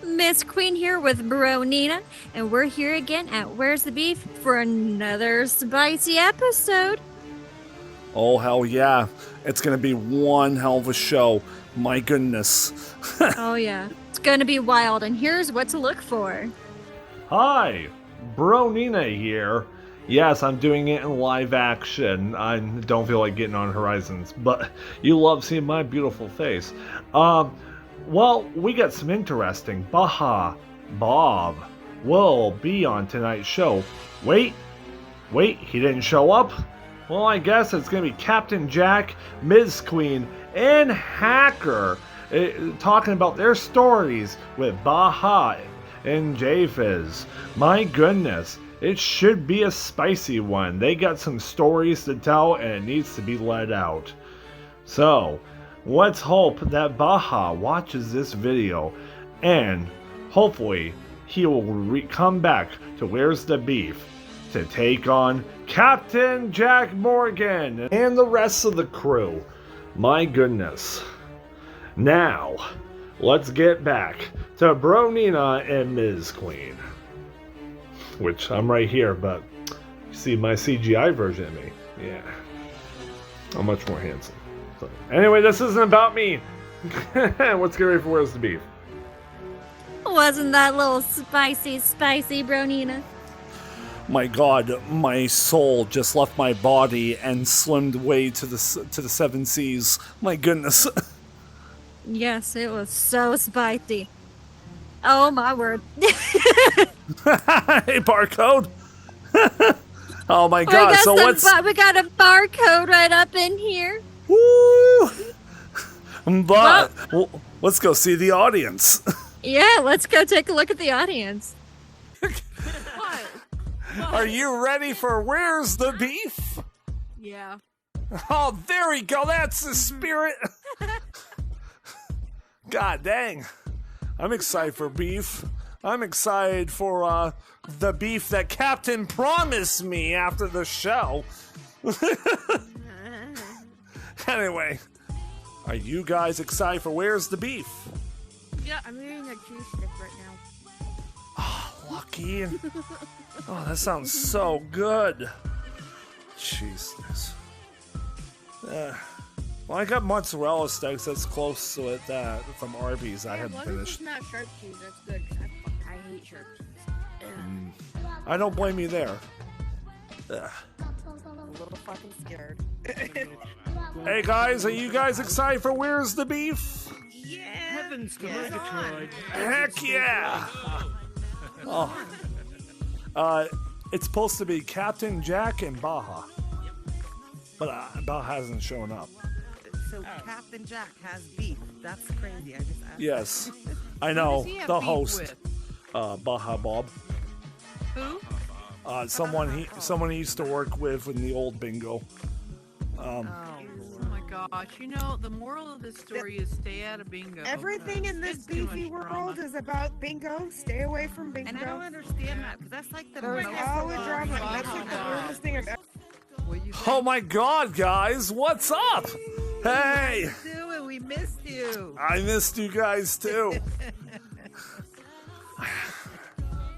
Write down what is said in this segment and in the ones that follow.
Miss Queen here with Bro Nina, and we're here again at Where's the Beef for another spicy episode. Oh, hell yeah. It's going to be one hell of a show. My goodness. Oh, yeah. It's gonna be wild, and here's what to look for. Hi, Bro Nina here. Yes, I'm doing it in live action. I don't feel like getting on Horizons, but you love seeing my beautiful face. Well, we got some interesting. BajaBob will be on tonight's show. Wait, he didn't show up? Well, I guess it's gonna be Captain Jack, Ms. Queen, and Hacker talking about their stories with Baja and J-Fizz. My goodness, it should be a spicy one. They got some stories to tell and it needs to be let out. So, let's hope that Baja watches this video and hopefully he will come back to Where's the Beef to take on Captain Jack Morgan and the rest of the crew. My goodness. Now, let's get back to Bro Nina and Ms. Queen. Which, I'm right here, but you see my CGI version of me. Yeah. I'm much more handsome. So, anyway, this isn't about me. Let's get ready for Where's the Beef. Wasn't that little spicy, Bro Nina? My god, my soul just left my body and slimmed away to the seven seas. My goodness. Yes, it was so spicy. Oh, my word. Hey, barcode. Oh my god, so what's... We got a barcode right up in here. Woo! But, well, let's go see the audience. Yeah, let's go take a look at the audience. What? Are you ready for Where's the Beef? Yeah. Oh, there we go. That's the spirit. God dang. I'm excited for beef. I'm excited for the beef that Captain promised me after the show. Anyway, are you guys excited for Where's the Beef? Yeah, I'm eating a cheese stick right now. Oh, lucky. Oh, that sounds so good. Jesus. Well, I got mozzarella sticks. That's close to it. That from Arby's. I haven't finished. It's not sharp cheese. That's good. 'Cause I hate sharp cheese. I don't blame you there. I'm a little fucking scared. Hey guys, are you guys excited for Where's the Beef? Yeah. Heavens to Murgatroyd. Heck yeah! Oh. It's supposed to be Captain Jack and Baja. But Baja hasn't shown up. So Captain Jack has beef. That's crazy. I just asked. Yes. I know. Who does he have The beef host. with? BajaBob. Who? Someone he used to work with in the old bingo. Oh my gosh. You know, the moral of this story is stay out of bingo. Everything in this It's too beefy much world drama. is about bingo. Stay away from bingo. And I don't understand that, because that's like the There's most always drama. That's like the drama. weirdest thing I've ever. What you Oh my god, guys, what's up? Hey! doing? We missed you. I missed you guys too.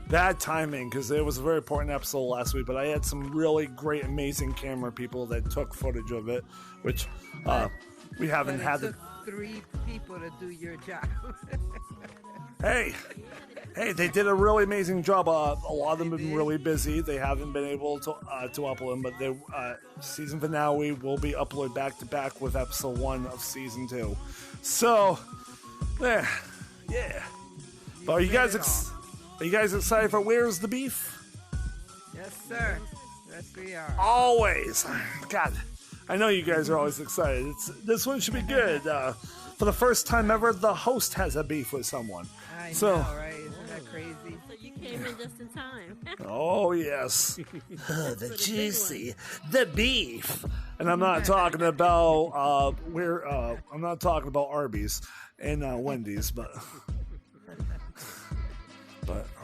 Bad timing, because it was a very important episode last week, but I had some really great, amazing camera people that took footage of it, which we haven't had It took 3 people to do your job. Hey, they did a really amazing job. A lot of them have been really busy. They haven't been able to upload them, but the season finale will be uploaded back to back with episode 1 of season 2. So, yeah. But are you guys excited for Where's the Beef? Yes, sir. Yes, we are. Always. God, I know you guys are always excited. This one should be good. For the first time ever, the host has a beef with someone. I So- know, right? Isn't that crazy? So you came in just in time. Oh yes, the juicy, the beef, and I'm not talking about I'm not talking about Arby's and Wendy's, but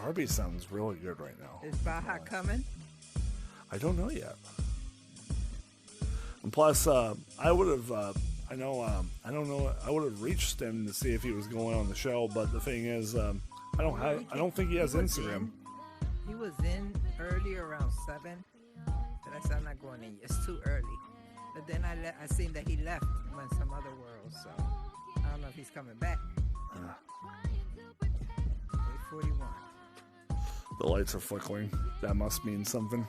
Arby's sounds really good right now. Is Baja coming? I don't know yet. And plus, I would have, I don't know, I would have reached him to see if he was going on the show, but the thing is, I don't think he has Instagram. He was in early around 7, but I said I'm not going in. It's too early. But then I seen that he left went some other world, so I don't know if he's coming back. 8:41. The lights are flickering. That must mean something.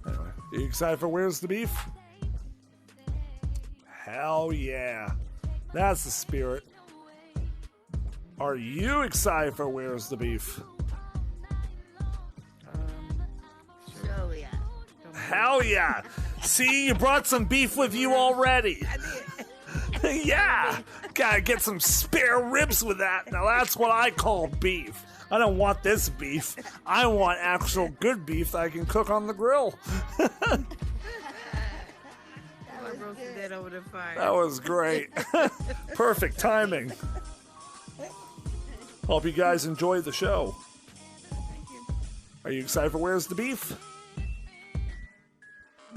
Anyway, are you excited for Where's the Beef? Hell yeah. That's the spirit. Are you excited for Where's the Beef? So yeah. Hell yeah. See, you brought some beef with you already. Yeah. Gotta get some spare ribs with that. Now that's what I call beef. I don't want this beef. I want actual good beef that I can cook on the grill. I roasted that over the fire. That was great. Perfect timing. Hope you guys enjoyed the show. Are you excited for Where's the Beef?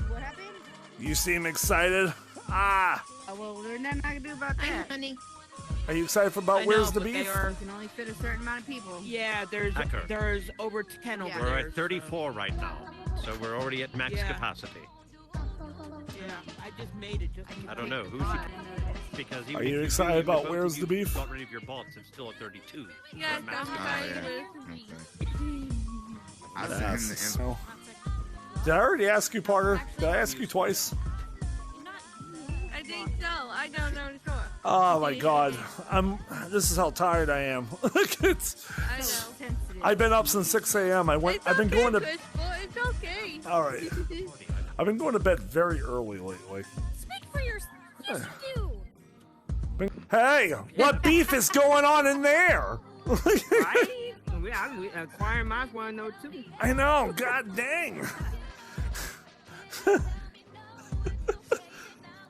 What happened? You seem excited. Ah. Oh, well, there's nothing I can do about that. Honey. Are you excited for about I Where's know, the but they Beef? are- You can only fit a certain amount of people. Yeah, there's over 10 over Yeah. there. We're at 34 right now, so we're already at max Yeah. capacity. Yeah, I just made it. I don't know who's because even Are if you do excited your about vote, Where's you the Beef? Got rid of your bots. It's still at 32. Yes, We're at max capacity. That's so. Did I already ask you, Parker? Did I ask you twice? I think so. I don't know for sure. Oh my God, This is how tired I am. It's- I know. I've been up since 6 a.m. I've been going to. It's okay. All right. I've been going to bed very early lately. Speak for yourself. Yes, you do. Hey, what beef is going on in there? Right? Acquiring might want to know too. I know. God dang.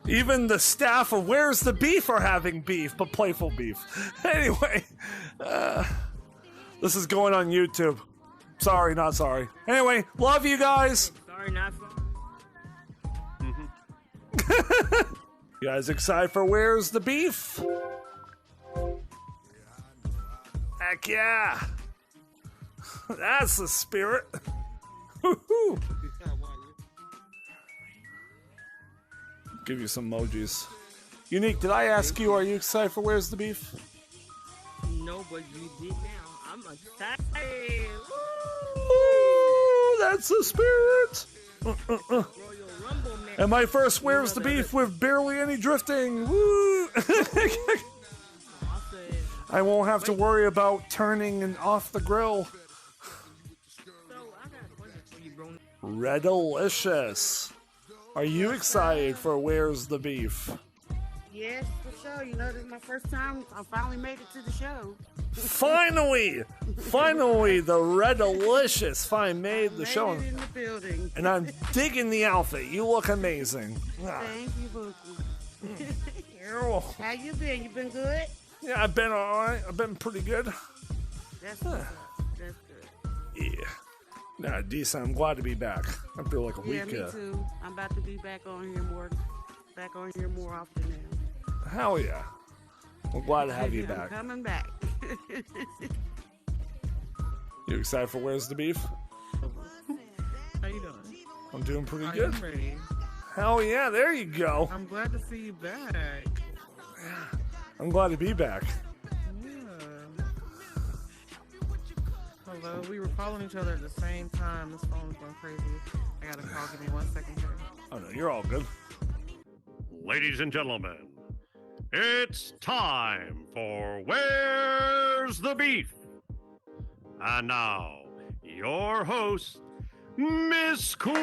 Even the staff of Where's the Beef are having beef, but playful beef. Anyway, this is going on YouTube. Sorry, not sorry. Anyway, love you guys. Sorry, not sorry. You guys excited for Where's the Beef? Heck yeah. That's the spirit. Woo-hoo. Give you some emojis. Unique, did I ask you, are you excited for Where's the Beef? No, but you did now. I'm excited. Ooh, that's the spirit. Royal Rumble next. And my first Where's the Beef with barely any drifting. Woo! I won't have to worry about turning and off the grill. Redalicious. Are you excited for Where's the Beef? Yes, for sure. You know, this is my first time. I finally made it to the show. Finally! Finally, the Redalicious finally made the show. Made it in the building. And I'm digging the outfit. You look amazing. Thank you, Bookie. Ew. How you been? You been good? Yeah, I've been alright. I've been pretty good. That's what's up. That's good. Yeah. Nah, decent. I'm glad to be back. After like a Yeah, week. me too. I'm about to be back on here more often now. Hell yeah. I'm glad to have you I'm back. coming back. You excited for Where's the Beef? How you doing? I'm doing pretty Are good. you ready? Hell yeah, there you go. I'm glad to see you back. I'm glad to be back. Yeah. Hello, we were following each other at the same time. This phone is going crazy. I got a call. Give me 1 second here. Oh no, you're all good. Ladies and gentlemen, it's time for Where's the Beef? And now, your host, Miss Queen!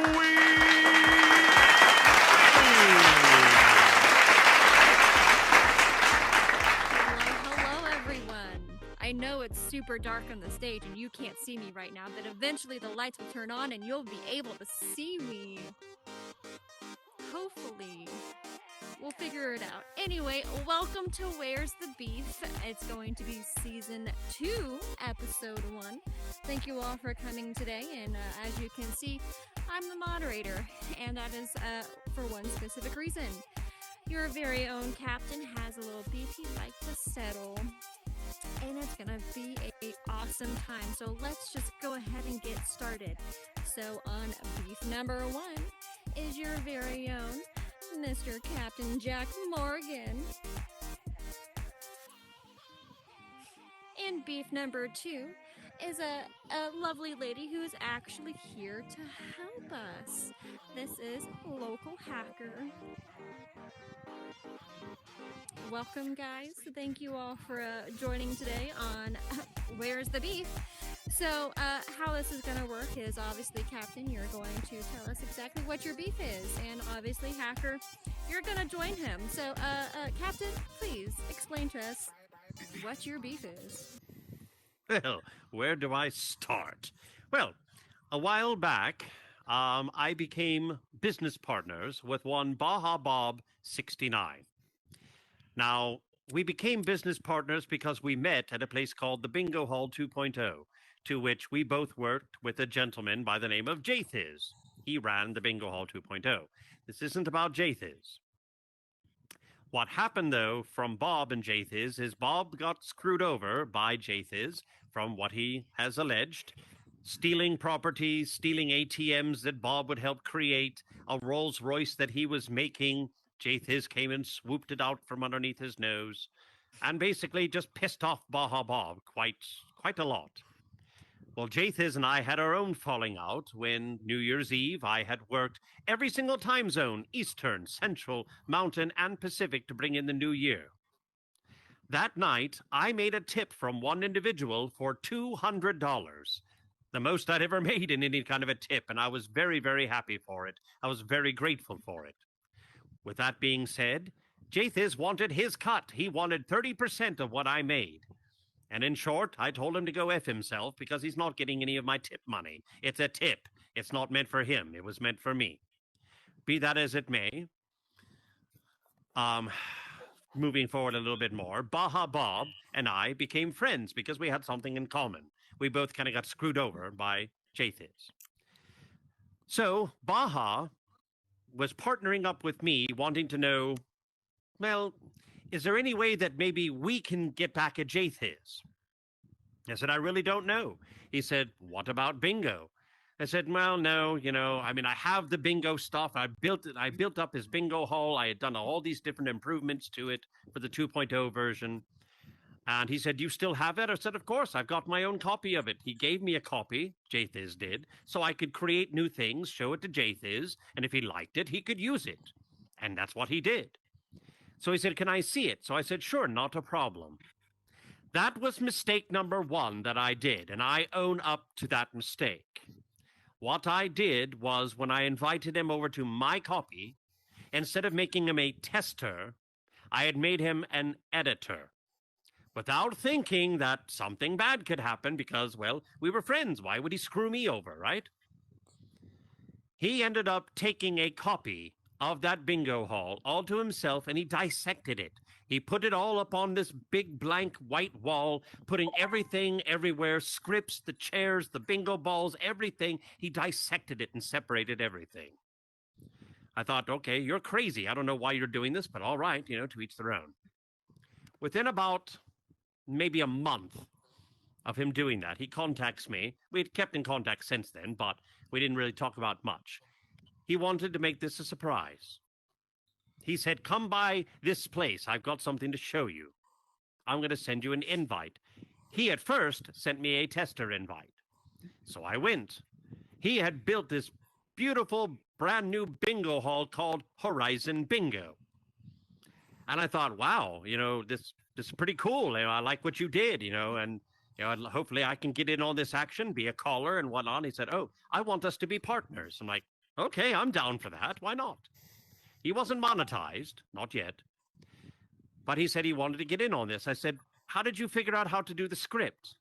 Hello, everyone. I know it's super dark on the stage and you can't see me right now, but eventually the lights will turn on and you'll be able to see me. Hopefully. We'll figure it out. Anyway, welcome to Where's the Beef? It's going to be season 2, episode 1. Thank you all for coming today, and as you can see, I'm the moderator, and that is for one specific reason. Your very own captain has a little beef he'd like to settle, and it's gonna be a some time, so let's just go ahead and get started. So on beef number 1 is your very own Mr. Captain Jack Morgan. And beef number 2 is a lovely lady who is actually here to help us. This is Local Hacker. Welcome, guys. Thank you all for joining today on Where's the Beef? So, how this is going to work is obviously, Captain, you're going to tell us exactly what your beef is. And obviously, Hacker, you're going to join him. So, Captain, please explain to us what your beef is. Well, where do I start? Well, a while back, I became business partners with one BajaBob 69. Now, we became business partners because we met at a place called the Bingo Hall 2.0, to which we both worked with a gentleman by the name of Jathiz. He ran the Bingo Hall 2.0. This isn't about Jathiz. What happened, though, from Bob and Jathiz is Bob got screwed over by Jathiz, from what he has alleged, stealing properties, stealing ATMs that Bob would help create, a Rolls Royce that he was making. Jathiz came and swooped it out from underneath his nose, and basically just pissed off BajaBob quite a lot. Well, Jathiz and I had our own falling out when New Year's Eve I had worked every single time zone, Eastern, Central, Mountain, and Pacific to bring in the new year. That night, I made a tip from one individual for $200, the most I'd ever made in any kind of a tip, and I was very, very happy for it. I was very grateful for it. With that being said, Jathiz wanted his cut. He wanted 30% of what I made. And in short, I told him to go F himself because he's not getting any of my tip money. It's a tip. It's not meant for him. It was meant for me. Be that as it may, moving forward a little bit more, BajaBob and I became friends because we had something in common. We both kind of got screwed over by Jathiz. So Baja was partnering up with me, wanting to know, well, is there any way that maybe we can get back at Jathiz? I said, I really don't know. He said, what about bingo? I said, well, no, I have the bingo stuff. I built up his bingo hall. I had done all these different improvements to it for the 2.0 version. And he said, you still have it? I said, of course, I've got my own copy of it. He gave me a copy, Jathiz did, so I could create new things, show it to Jathiz, and if he liked it, he could use it. And that's what he did. So he said, can I see it? So I said, sure, not a problem. That was mistake number 1 that I did, and I own up to that mistake. What I did was when I invited him over to my copy, instead of making him a tester, I had made him an editor. Without thinking that something bad could happen because, well, we were friends. Why would he screw me over, right? He ended up taking a copy of that bingo hall all to himself, and he dissected it. He put it all up on this big blank white wall, putting everything everywhere, scripts, the chairs, the bingo balls, everything. He dissected it and separated everything. I thought, okay, you're crazy. I don't know why you're doing this, but all right, to each their own. Within about maybe a month of him doing that, he contacts me. We had kept in contact since then, but we didn't really talk about much. He wanted to make this a surprise. He said, come by this place. I've got something to show you. I'm going to send you an invite. He at first sent me a tester invite. So I went. He had built this beautiful brand new bingo hall called Horizon Bingo. And I thought, wow, this is pretty cool. I like what you did, and hopefully I can get in on this action, be a caller and whatnot. He said, oh, I want us to be partners. I'm like, okay, I'm down for that. Why not? He wasn't monetized, not yet. But he said he wanted to get in on this. I said, how did you figure out how to do the script?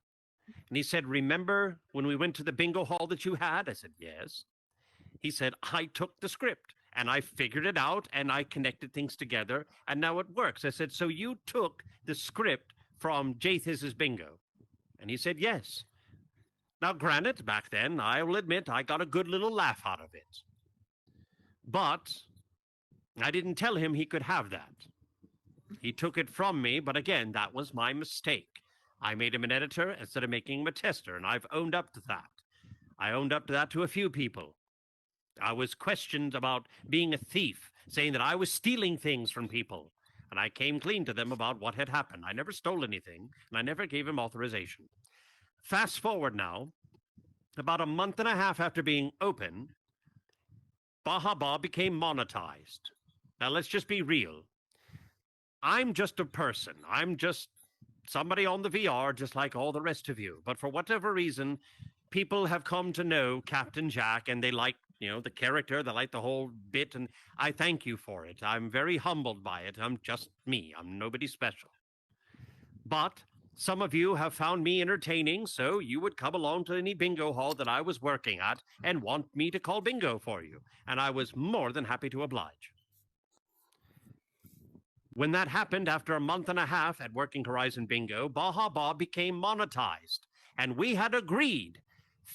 And he said, remember when we went to the bingo hall that you had? I said, yes. He said, I took the script and I figured it out and I connected things together and now it works. I said, so you took the script from Jathiz's bingo? And he said, yes. Now, granted, back then, I will admit, I got a good little laugh out of it. But I didn't tell him he could have that. He took it from me, but again, that was my mistake. I made him an editor instead of making him a tester, and I've owned up to that. I owned up to that to a few people. I was questioned about being a thief, saying that I was stealing things from people. And I came clean to them about what had happened. I never stole anything, and I never gave him authorization. Fast forward now, about a month and a half after being open, BajaBob became monetized. Now, let's just be real. I'm just a person. I'm just somebody on the VR, just like all the rest of you. But for whatever reason, people have come to know Captain Jack, and they like, the character, they like the whole bit, and I thank you for it. I'm very humbled by it. I'm just me. I'm nobody special. But some of you have found me entertaining, so you would come along to any bingo hall that I was working at and want me to call bingo for you, and I was more than happy to oblige. When that happened, after a month and a half at Working Horizon Bingo, BajaBob became monetized, and we had agreed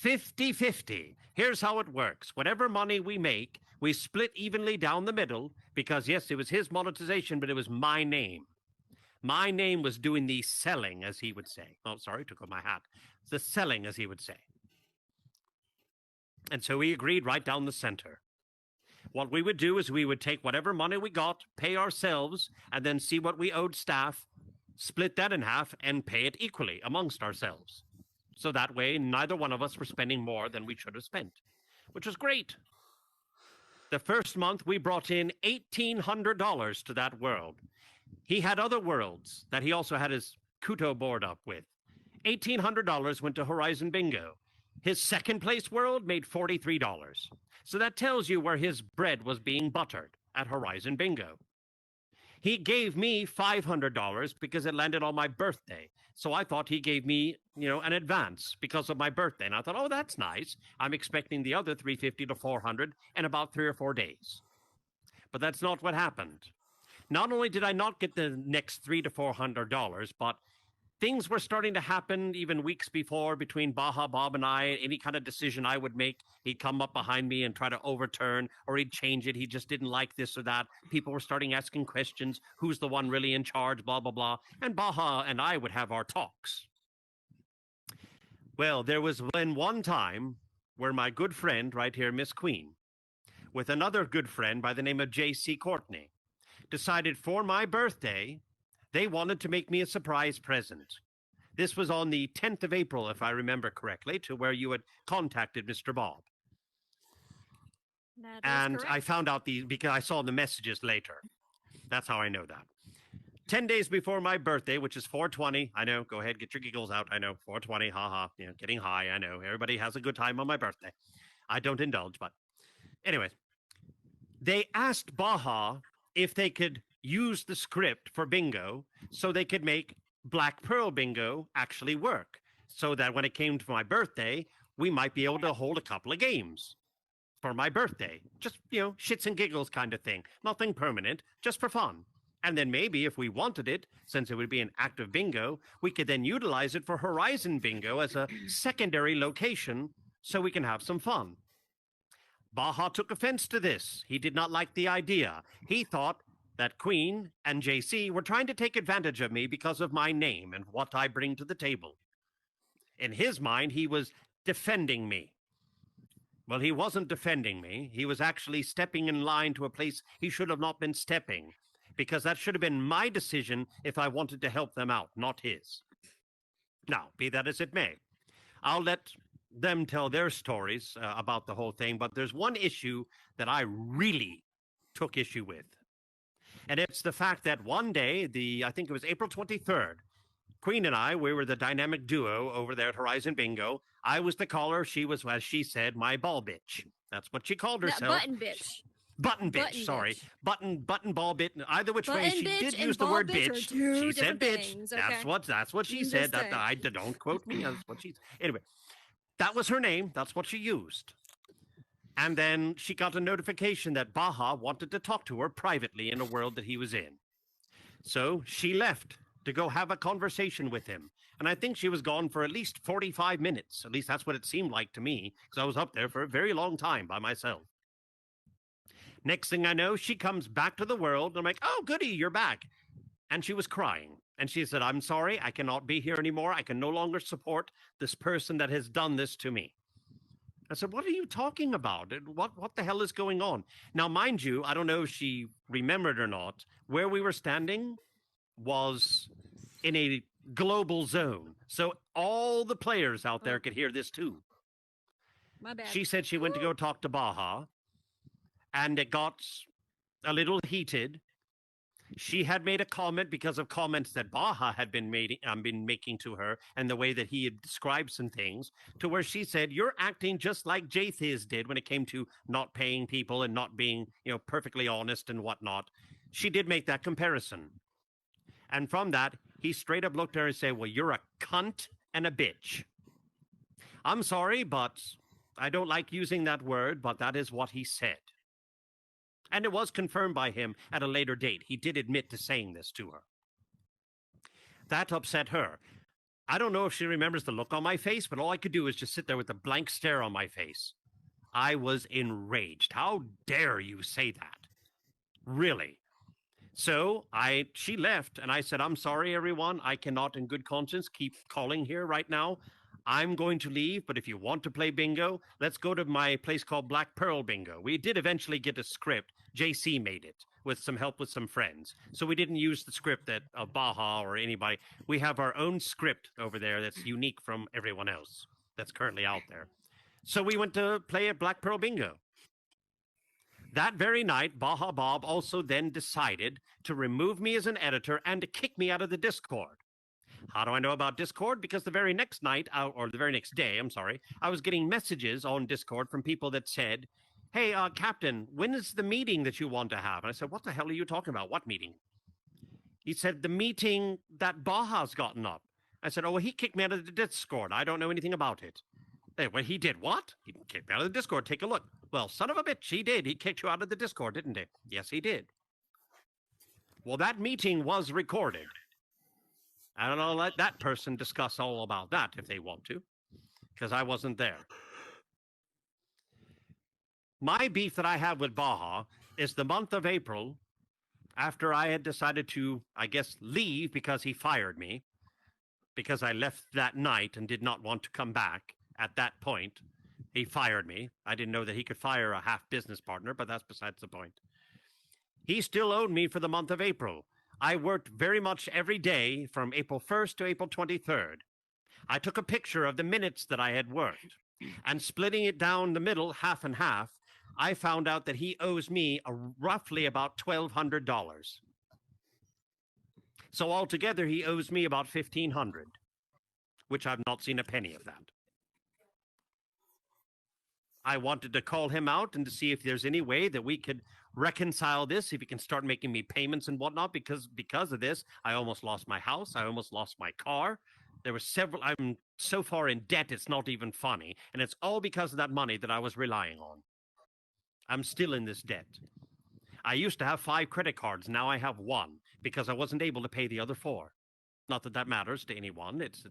50-50. Here's how it works. Whatever money we make, we split evenly down the middle, because yes, it was his monetization, but it was my name. My name was doing the selling, as he would say. Oh, sorry, took off my hat. The selling, as he would say. And so we agreed right down the center. What we would do is we would take whatever money we got, pay ourselves, and then see what we owed staff, split that in half, and pay it equally amongst ourselves. So that way, neither one of us were spending more than we should have spent, which was great. The first month, we brought in $1,800 to that world. He had other worlds that he also had his Kuto board up with. $1,800 went to Horizon Bingo. His second place world made $43. So that tells you where his bread was being buttered, at Horizon Bingo. He gave me $500 because it landed on my birthday. So I thought he gave me, an advance because of my birthday. And I thought, oh, that's nice. I'm expecting the other $350 to $400 in about 3 or 4 days. But that's not what happened. Not only did I not get the next $300 to $400, but things were starting to happen even weeks before between BajaBob and I. Any kind of decision I would make, he'd come up behind me and try to overturn, or he'd change it. He just didn't like this or that. People were starting asking questions. Who's the one really in charge? Blah, blah, blah. And Baja and I would have our talks. Well, there was one time where my good friend right here, Miss Queen, with another good friend by the name of J.C. Courtney, decided for my birthday they wanted to make me a surprise present. This was on the 10th of April, if I remember correctly, to where you had contacted Mr. Bob. That is and correct. I found out because I saw the messages later. That's how I know that. 10 days before my birthday, which is 4/20. I know, go ahead, get your giggles out. I know, 4/20, haha, getting high. I know, everybody has a good time on my birthday. I don't indulge, but anyways. They asked Baja if they could use the script for bingo so they could make Black Pearl bingo actually work, so that when it came to my birthday, we might be able to hold a couple of games for my birthday. Just, shits and giggles kind of thing. Nothing permanent, just for fun. And then maybe if we wanted it, since it would be an active bingo, we could then utilize it for Horizon Bingo as a secondary location so we can have some fun. Baja took offense to this. He did not like the idea. He thought that Queen and JC were trying to take advantage of me because of my name and what I bring to the table. In his mind, he was defending me. Well, he wasn't defending me. He was actually stepping in line to a place he should have not been stepping, because that should have been my decision if I wanted to help them out, not his. Now, be that as it may, I'll let them tell their stories about the whole thing, but there's one issue that I really took issue with. And it's the fact that one day, I think it was April 23rd, Queen and I, we were the dynamic duo over there at Horizon Bingo. I was the caller. She was, as she said, my ball bitch. That's what she called herself. Button bitch. Button bitch, Button sorry. bitch. Button ball bit. Either which way, Button she bitch did and use the ball word bitch are bitch. two She said different bitch. things, okay? That's what she I'm said. just saying. Don't quote me. That's what she said. Anyway, that was her name. That's what she used. And then she got a notification that Baja wanted to talk to her privately in a world that he was in. So she left to go have a conversation with him. And I think she was gone for at least 45 minutes. At least that's what it seemed like to me, because I was up there for a very long time by myself. Next thing I know, she comes back to the world. And I'm like, oh, goody, you're back. And she was crying. And she said, I'm sorry, I cannot be here anymore. I can no longer support this person that has done this to me. I said, what are you talking about? What the hell is going on? Now, mind you, I don't know if she remembered or not, where we were standing was in a global zone. So all the players out there could hear this too. My bad. She said she went to go talk to Baja, and it got a little heated. She had made a comment because of comments that Baja had been making to her, and the way that he had described some things, to where she said, "You're acting just like Jathiz did when it came to not paying people and not being, perfectly honest and whatnot." She did make that comparison, and from that, he straight up looked at her and said, "Well, you're a cunt and a bitch." I'm sorry, but I don't like using that word, but that is what he said. And it was confirmed by him at a later date. He did admit to saying this to her. That upset her. I don't know if she remembers the look on my face, but all I could do was just sit there with a blank stare on my face. I was enraged. How dare you say that? Really? So she left, and I said, "I'm sorry, everyone. I cannot in good conscience keep calling here right now. I'm going to leave, but if you want to play bingo, let's go to my place called Black Pearl Bingo." We did eventually get a script. JC made it with some help with some friends. So we didn't use the script that Baja or anybody. We have our own script over there that's unique from everyone else that's currently out there. So we went to play at Black Pearl Bingo. That very night, BajaBob also then decided to remove me as an editor and to kick me out of the Discord. How do I know about Discord? Because the very next night, or the very next day, I'm sorry, I was getting messages on Discord from people that said, "Hey, Captain, when is the meeting that you want to have?" And I said, "What the hell are you talking about? What meeting?" He said, "The meeting that Baja's gotten up." I said, "Oh, well, he kicked me out of the Discord. I don't know anything about it." Hey, well, he did what? He kicked me out of the Discord. Take a look. Well, son of a bitch, he did. He kicked you out of the Discord, didn't he? Yes, he did. Well, that meeting was recorded. I don't know, let that person discuss all about that if they want to, because I wasn't there. My beef that I have with Baja is the month of April, after I had decided to, I guess, leave because he fired me, because I left that night and did not want to come back at that point. He fired me. I didn't know that he could fire a half business partner, but that's besides the point. He still owed me for the month of April. I worked very much every day from April 1st to April 23rd. I took a picture of the minutes that I had worked, and splitting it down the middle, half and half, I found out that he owes me roughly about $1,200. So altogether, he owes me about $1,500, which I've not seen a penny of that. I wanted to call him out and to see if there's any way that we could reconcile this, if he can start making me payments and whatnot, because of this, I almost lost my house. I almost lost my car. There were several. I'm so far in debt, it's not even funny. And it's all because of that money that I was relying on. I'm still in this debt. I used to have 5 credit cards. Now I have 1 because I wasn't able to pay the other 4. Not that that matters to anyone. It's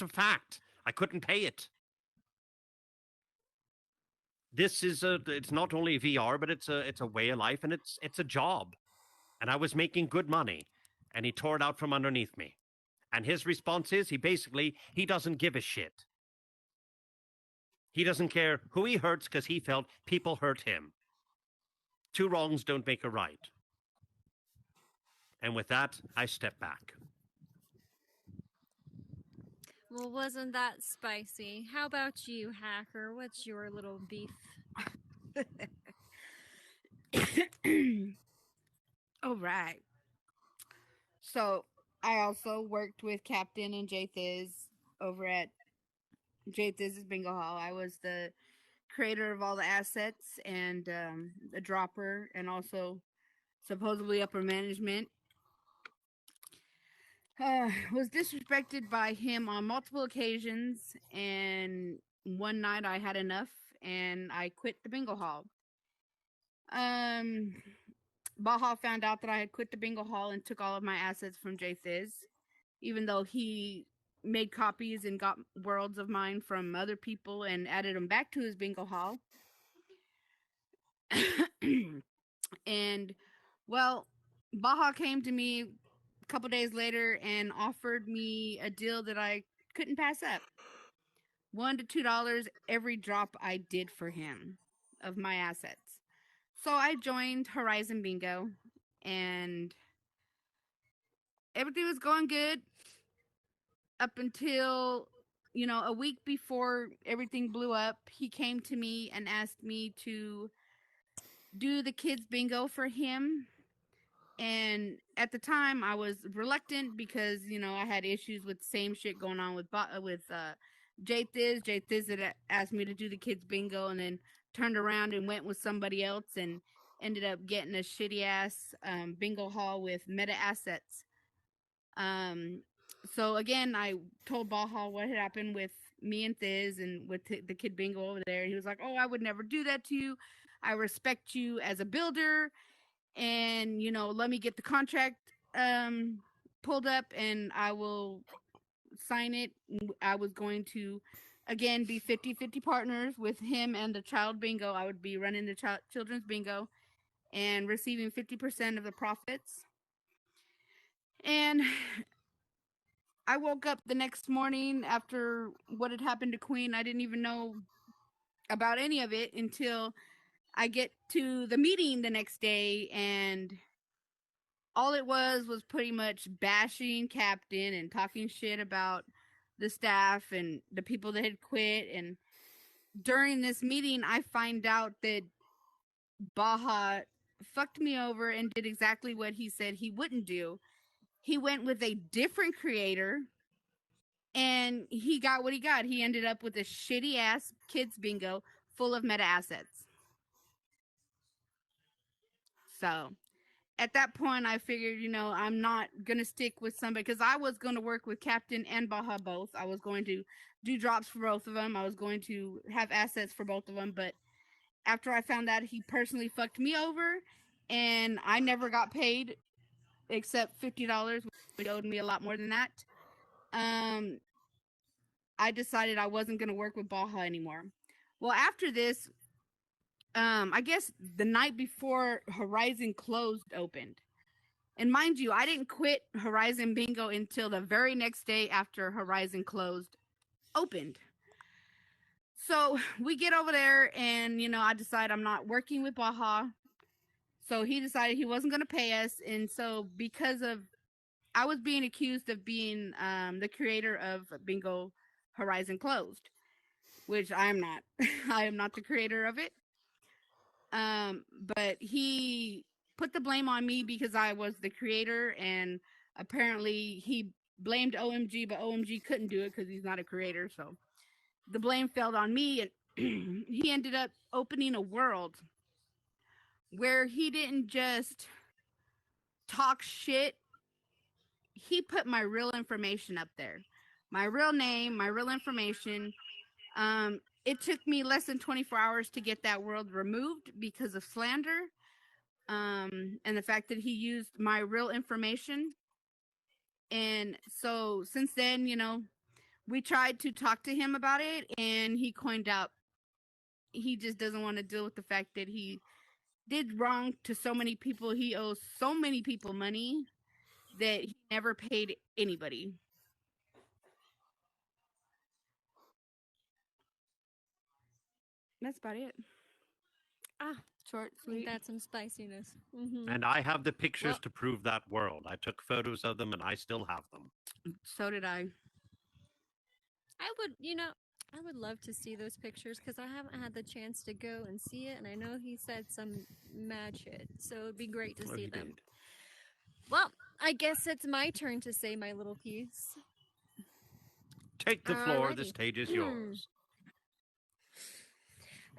a fact. I couldn't pay it. This is it's not only VR, but it's a way of life, and it's a job. And I was making good money, and he tore it out from underneath me. And his response is he doesn't give a shit. He doesn't care who he hurts because he felt people hurt him. 2 wrongs don't make a right. And with that, I step back. Well, wasn't that spicy? How about you, Hacker? What's your little beef? All right. So I also worked with Captain and Jathiz over at Jathiz's Bingo Hall. I was the creator of all the assets and the dropper, and also supposedly upper management. Was disrespected by him on multiple occasions, and one night I had enough and I quit the bingo hall. Baja found out that I had quit the bingo hall and took all of my assets from Jathiz, even though he made copies and got worlds of mine from other people and added them back to his bingo hall. And well, Baja came to me a couple days later and offered me a deal that I couldn't pass up. $1 to $2 every drop I did for him of my assets. So I joined Horizon Bingo, and everything was going good up until, a week before everything blew up. He came to me and asked me to do the kids bingo for him. And at the time I was reluctant because, I had issues with the same shit going on with Jay Thiz had asked me to do the kids bingo and then turned around and went with somebody else and ended up getting a shitty ass bingo hall with meta assets. So again, I told Baja what had happened with me and Thiz and with the kid bingo over there. He was like, "Oh, I would never do that to you. I respect you as a builder, and let me get the contract pulled up, and I will sign it." I was going to again be 50-50 partners with him and the child bingo. I would be running the children's bingo and receiving 50% of the profits. And I woke up the next morning after what had happened to Queen. I didn't even know about any of it until I get to the meeting the next day, and all it was pretty much bashing Captain and talking shit about the staff and the people that had quit. And during this meeting, I find out that Baja fucked me over and did exactly what he said he wouldn't do. He went with a different creator, and he got what he got. He ended up with a shitty ass kids bingo full of meta assets. So at that point, I figured, I'm not going to stick with somebody, because I was going to work with Captain and Baja both. I was going to do drops for both of them. I was going to have assets for both of them. But after I found out he personally fucked me over and I never got paid except $50, which owed me a lot more than that, I decided I wasn't going to work with Baja anymore. Well, after this, I guess the night before Horizon closed opened. And mind you, I didn't quit Horizon Bingo until the very next day after Horizon closed opened. So we get over there, and I decide I'm not working with Baja. So he decided he wasn't going to pay us, and so because of I was being accused of being the creator of Bingo Horizon Closed, which I am not. I am not the creator of it. But he put the blame on me because I was the creator, and apparently he blamed OMG, but OMG couldn't do it because he's not a creator. So the blame fell on me, and he ended up opening a world where he didn't just talk shit. He put my real information up there, my real name, my real information. It took me less than 24 hours to get that world removed because of slander, and the fact that he used my real information. And so since then, we tried to talk to him about it, and he coined out he just doesn't want to deal with the fact that he did wrong to so many people. He owes so many people money that he never paid anybody. That's about it. Short, sweet. That's some spiciness. Mm-hmm. And I have the pictures Well- to prove that world. I took photos of them and I still have them. So did I. I would love to see those pictures because I haven't had the chance to go and see it, and I know he said some mad shit, so it'd be great to Well, see you them. did. Well, I guess it's my turn to say my little piece. Take the floor. The Alrighty. stage is yours.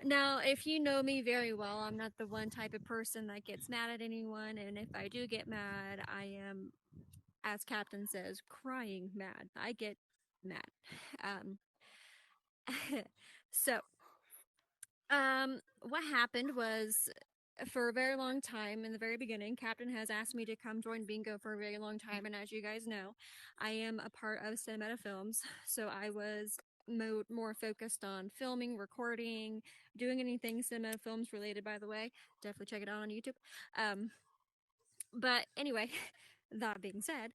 Now, if you know me very well, I'm not the one type of person that gets mad at anyone, and if I do get mad, I am, as Captain says, crying mad. I get mad. So, what happened was, for a very long time in the very beginning, Captain has asked me to come join Bingo for a very long time, and as you guys know, I am a part of Cinemeta Films, so I was more focused on filming, recording, doing anything Cinemeta Films related, by the way. Definitely check it out on YouTube. But anyway, that being said,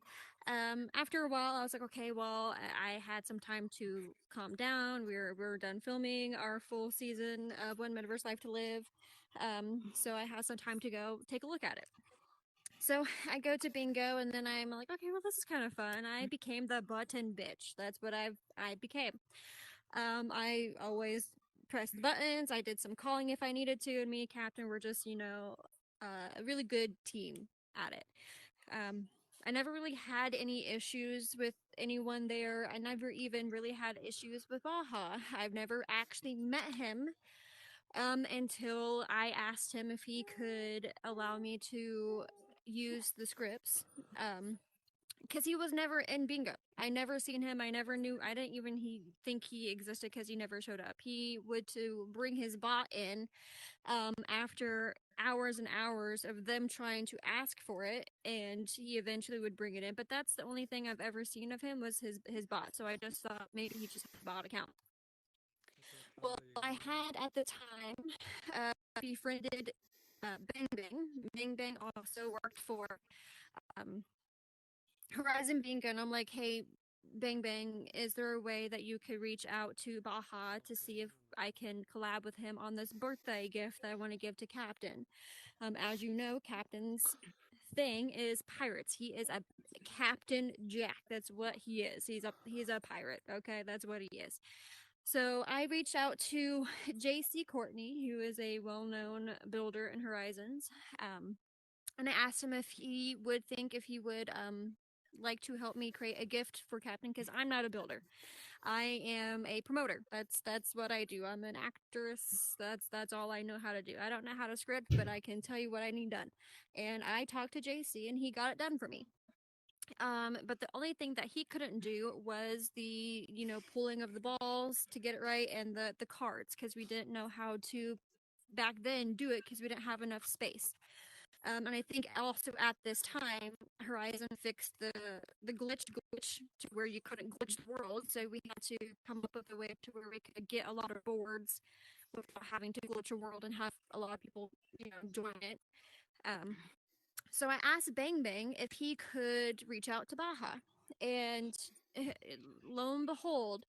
after a while, I was like, okay, well, I had some time to calm down. We were done filming our full season of One Metaverse Life to Live, so I had some time to go take a look at it. So I go to bingo, and then I'm like, okay, well, this is kind of fun. I became the button bitch. That's what I became. I always pressed the buttons. I did some calling if I needed to, and me and Captain were just, a really good team at it. Um, I never really had any issues with anyone there. I never even really had issues with Baja. I've never actually met him until I asked him if he could allow me to use the scripts. Because he was never in bingo. I never seen him. I never knew. I didn't even think he existed because he never showed up. He would to bring his bot in after hours and hours of them trying to ask for it, and he eventually would bring it in. But that's the only thing I've ever seen of him was his bot. So I just thought maybe he just had a bot account. Well, I had at the time befriended Bang Bang. Bang Bang also worked for um, Horizon Bingo, and I'm like, hey, Bang Bang, is there a way that you could reach out to Baja to see if I can collab with him on this birthday gift that I want to give to Captain? As you know, Captain's thing is pirates. He is a Captain Jack. That's what he is. He's a pirate. Okay, that's what he is. So I reached out to JC Courtney, who is a well-known builder in Horizons, and I asked him if he would like to help me create a gift for Captain, because I'm not a builder. I am a promoter. That's what I do. I'm an actress. That's all I know how to do. I don't know how to script, but I can tell you what I need done. And I talked to JC, and he got it done for me. But the only thing that he couldn't do was the pulling of the balls to get it right, and the cards, because we didn't know how to back then do it because we didn't have enough space. And I think also at this time, Horizon fixed the glitch to where you couldn't glitch the world, so we had to come up with a way to where we could get a lot of boards without having to glitch a world and have a lot of people, join it. So I asked Bang Bang if he could reach out to Baja, and lo and behold,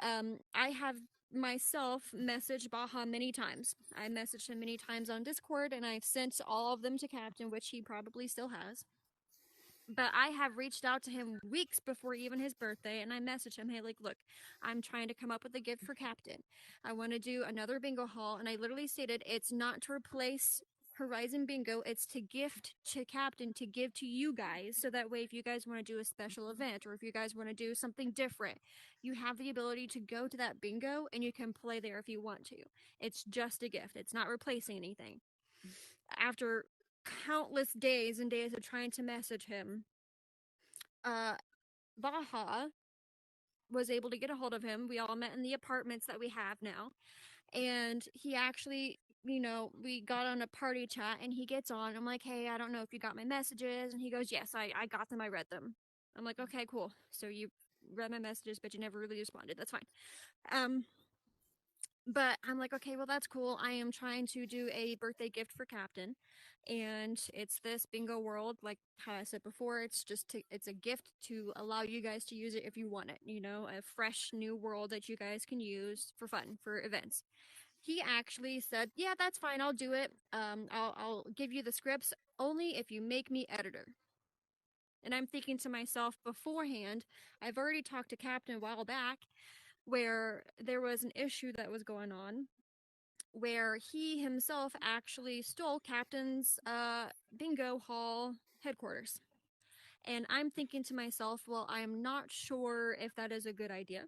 I have myself messaged Baja many times. I messaged him many times on Discord, and I've sent all of them to Captain, which he probably still has. But I have reached out to him weeks before even his birthday, and I messaged him, hey, like, look, I'm trying to come up with a gift for Captain. I want to do another bingo haul, and I literally stated it's not to replace Horizon Bingo, it's to gift to Captain, to give to you guys, so that way if you guys want to do a special event, or if you guys want to do something different, you have the ability to go to that bingo and you can play there if you want to. It's just a gift. It's not replacing anything. After countless days and days of trying to message him, Baja was able to get a hold of him. We all met in the apartments that we have now, and he actually, we got on a party chat, and he gets on. I'm like, hey, I don't know if you got my messages, and he goes, yes, I got them. I read them. I'm like, okay, cool. So you read my messages, but you never really responded. That's fine. But I'm like, okay, well, that's cool. I am trying to do a birthday gift for Captain, and it's this bingo world. Like how I said before, it's a gift to allow you guys to use it if you want it. A fresh new world that you guys can use for fun, for events. He actually said, yeah, that's fine. I'll do it. I'll give you the scripts only if you make me editor. And I'm thinking to myself beforehand, I've already talked to Captain a while back, where there was an issue that was going on where he himself actually stole Captain's bingo hall headquarters. And I'm thinking to myself, well, I'm not sure if that is a good idea.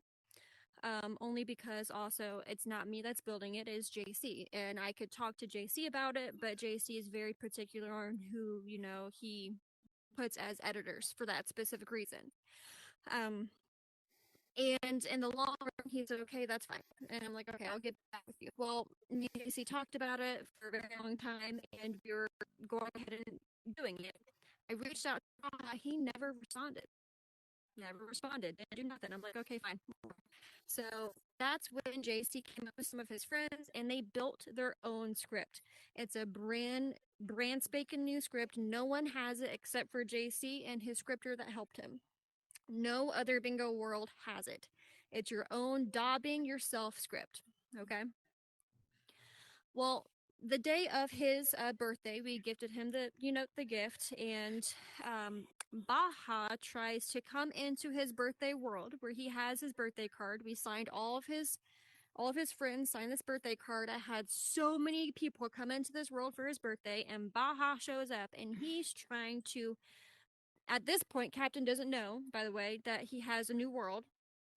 Only because also it's not me that's building it, it's JC. And I could talk to JC about it, but JC is very particular on who, he puts as editors for that specific reason. And in the long run, he said, okay, that's fine. And I'm like, okay, I'll get back with you. Well, me and JC talked about it for a very long time, and we were going ahead and doing it. I reached out to Baja. He never responded. Never responded. Didn't do nothing. I'm like, okay, fine. So that's when JC came up with some of his friends and they built their own script. It's a brand spanking new script. No one has it except for JC and his scripter that helped him. No other bingo world has it. It's your own daubing yourself script. Okay. Well, the day of his birthday, we gifted him the gift, and Baja tries to come into his birthday world where he has his birthday card. We signed all of his friends signed this birthday card. I had so many people come into this world for his birthday, and Baja shows up, and he's trying to. At this point, Captain doesn't know, by the way, that he has a new world.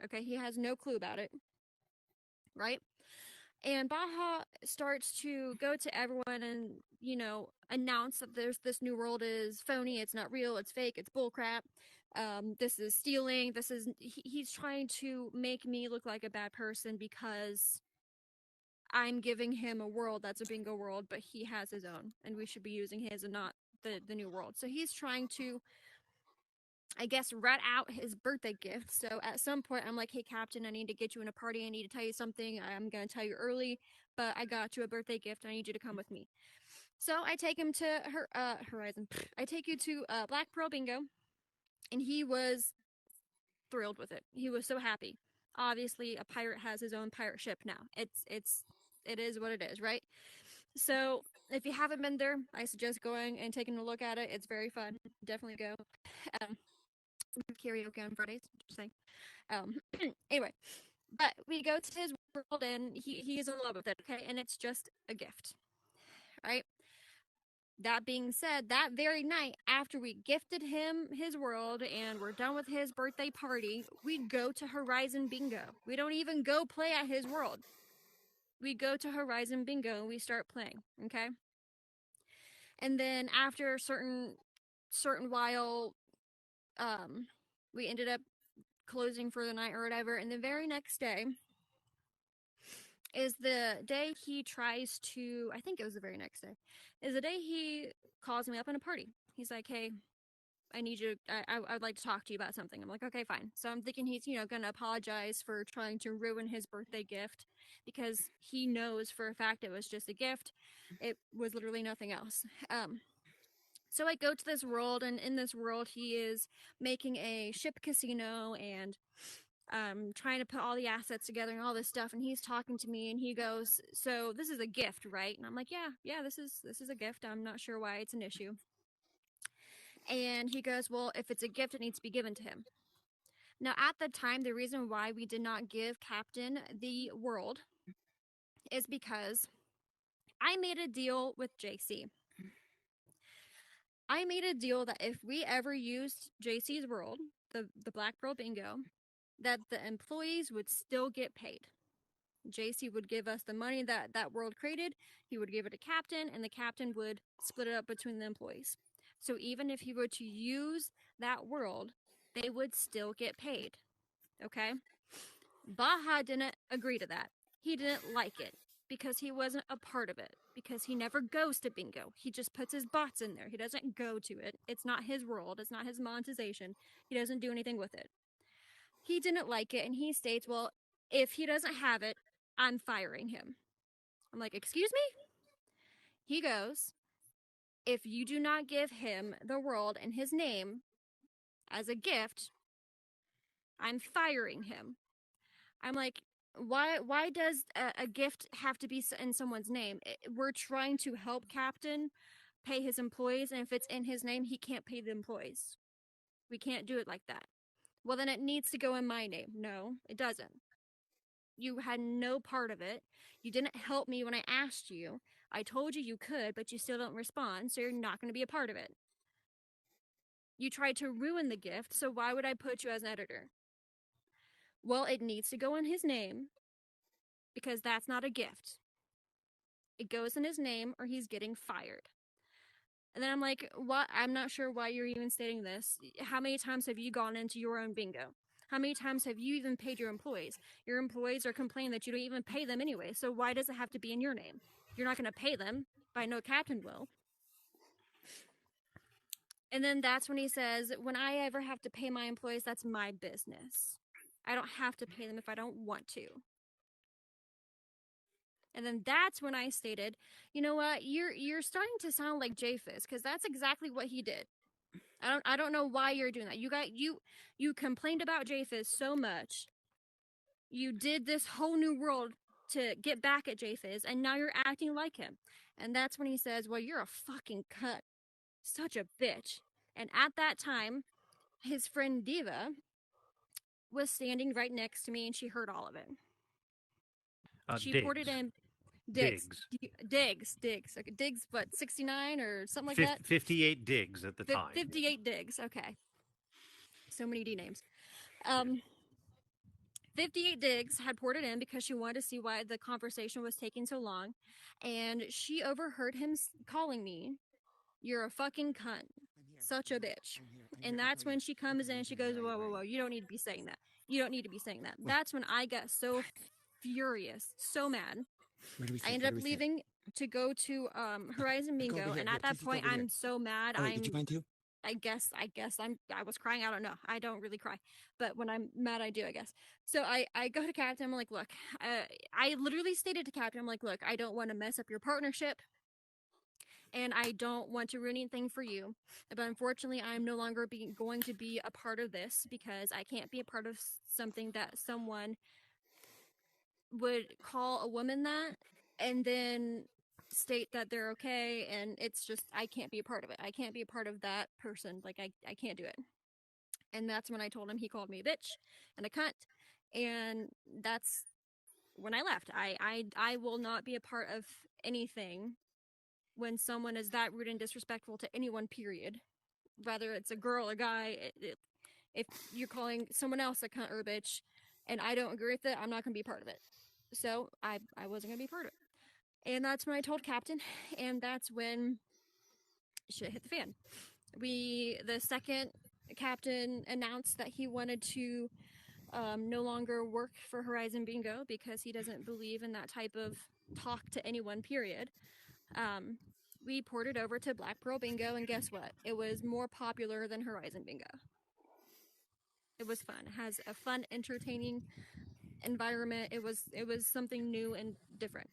Okay, he has no clue about it, right? And Baja starts to go to everyone and, announce that this new world is phony, it's not real, it's fake, it's bullcrap. This is stealing. He's trying to make me look like a bad person because I'm giving him a world that's a bingo world, but he has his own, and we should be using his and not the new world. So he's trying to, I guess, rat out his birthday gift. So at some point, I'm like, hey, Captain, I need to get you in a party. I need to tell you something. I'm going to tell you early, but I got you a birthday gift. I need you to come with me. So I take him to Horizon. I take you to Black Pearl Bingo, and he was thrilled with it. He was so happy. Obviously, a pirate has his own pirate ship now. It is what it is, right? So if you haven't been there, I suggest going and taking a look at it. It's very fun. Definitely go. Karaoke on Fridays. Just saying. Anyway, but we go to his world and he's in love with it. Okay, and it's just a gift, right? That being said, that very night after we gifted him his world and we're done with his birthday party, we go to Horizon Bingo. We don't even go play at his world. We go to Horizon Bingo and we start playing. Okay, and then after a certain while, we ended up closing for the night or whatever, and the very next day is the day he tries to, I think it was the very next day, is the day he calls me up in a party. He's like, hey, I need you, I'd like to talk to you about something. I'm like, okay, fine. So I'm thinking he's, going to apologize for trying to ruin his birthday gift because he knows for a fact it was just a gift. It was literally nothing else. So I go to this world, and in this world, he is making a ship casino and trying to put all the assets together and all this stuff. And he's talking to me, and he goes, "So this is a gift, right?" And I'm like, "Yeah, this is a gift. I'm not sure why it's an issue." And he goes, "Well, if it's a gift, it needs to be given to him." Now, at the time, the reason why we did not give Captain the world is because I made a deal with JC. I made a deal that if we ever used JC's world, the Black Pearl Bingo, that the employees would still get paid. JC would give us the money that world created, he would give it to Captain, and the Captain would split it up between the employees. So even if he were to use that world, they would still get paid. Okay? Baja didn't agree to that. He didn't like it because he wasn't a part of it, because he never goes to bingo. He just puts his bots in there. He doesn't go to it. It's not his world. It's not his monetization. He doesn't do anything with it. He didn't like it, and he states, well, if he doesn't have it, I'm firing him. I'm like, excuse me? He goes, if you do not give him the world and his name as a gift, I'm firing him. I'm like, why does a gift have to be in someone's name? We're trying to help Captain pay his employees, and if it's in his name, he can't pay the employees. We can't do it like that. Well, then it needs to go in my name. No, it doesn't. You had no part of it. You didn't help me when I asked you. I told you you could, but you still don't respond, so you're not going to be a part of it. You tried to ruin the gift, so why would I put you as an editor? Well, it needs to go in his name because that's not a gift. It goes in his name or he's getting fired. And then I'm like, what? I'm not sure why you're even stating this. How many times have you gone into your own bingo? How many times have you even paid your employees? Your employees are complaining that you don't even pay them anyway, so why does it have to be in your name? You're not going to pay them, but I know Captain will. And then that's when he says, when I ever have to pay my employees, that's my business. I don't have to pay them if I don't want to. And then that's when I stated, you know what, you're starting to sound like Japhis, because that's exactly what he did. I don't know why you're doing that. You complained about Japhis so much. You did this whole new world to get back at Japhis, and now you're acting like him. And that's when he says, well, you're a fucking cunt. Such a bitch. And at that time, his friend Diva was standing right next to me, and she heard all of it. She poured it in. Diggs. Okay, Diggs, what, 69 or something like that? 58 Diggs at the time. 58 Diggs, okay. So many D names. 58 Diggs had poured it in because she wanted to see why the conversation was taking so long. And she overheard him calling me, you're a fucking cunt. Such a bitch. And that's when she comes in and she goes, whoa, whoa, whoa, you don't need to be saying that. You don't need to be saying that. That's when I got so furious, so mad. I ended up leaving to go to Horizon Bingo, and at that point, I'm so mad. Did you mind too? I was crying. I don't know. I don't really cry, but when I'm mad, I do, I guess. So I go to Captain. I'm like, look, I literally stated to Captain, I'm like, look, I don't want to mess up your partnership, and I don't want to ruin anything for you. But unfortunately, I'm no longer going to be a part of this because I can't be a part of something that someone would call a woman that and then state that they're okay, and it's just, I can't be a part of it. I can't be a part of that person. Like, I can't do it. And that's when I told him he called me a bitch and a cunt, and that's when I left. I will not be a part of anything when someone is that rude and disrespectful to anyone, period. Whether it's a girl, a guy, if you're calling someone else a cunt or a bitch and I don't agree with it, I'm not going to be part of it. So I wasn't going to be part of it. And that's when I told Captain, and that's when shit hit the fan. The second Captain announced that he wanted to no longer work for Horizon Bingo because he doesn't believe in that type of talk to anyone, period. We ported over to Black Pearl Bingo, and guess what? It was more popular than Horizon Bingo. It was fun. It has a fun, entertaining environment. It was something new and different.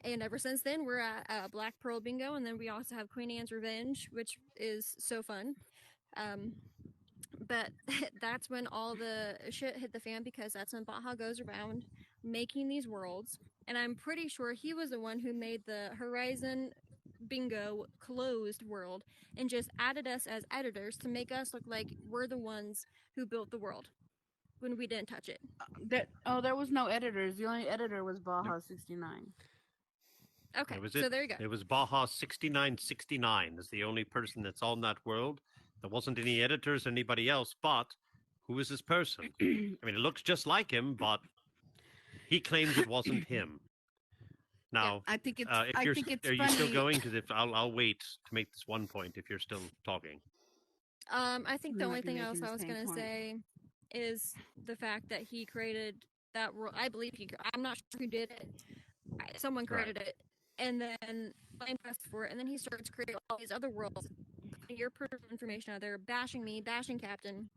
And ever since then, we're at Black Pearl Bingo, and then we also have Queen Anne's Revenge, which is so fun. But that's when all the shit hit the fan, because that's when Baja goes around making these worlds. And I'm pretty sure he was the one who made the Horizon Bingo closed world and just added us as editors to make us look like we're the ones who built the world when we didn't touch it. There was no editors. The only editor was Baja 69. Okay, so there you go. It was Baja 6969 is the only person that's on that world. There wasn't any editors or anybody else, but who is this person? I mean, it looks just like him, but he claims it wasn't him. Now, I think it's. Are you still going? Because I'll wait to make this one point if you're still talking. I think the only thing else I was going to say is the fact that he created that world. I believe I'm not sure who did it. Someone created it, and then blamed us for it, and then he starts creating all these other worlds. Your personal information out there, bashing me, bashing Captain.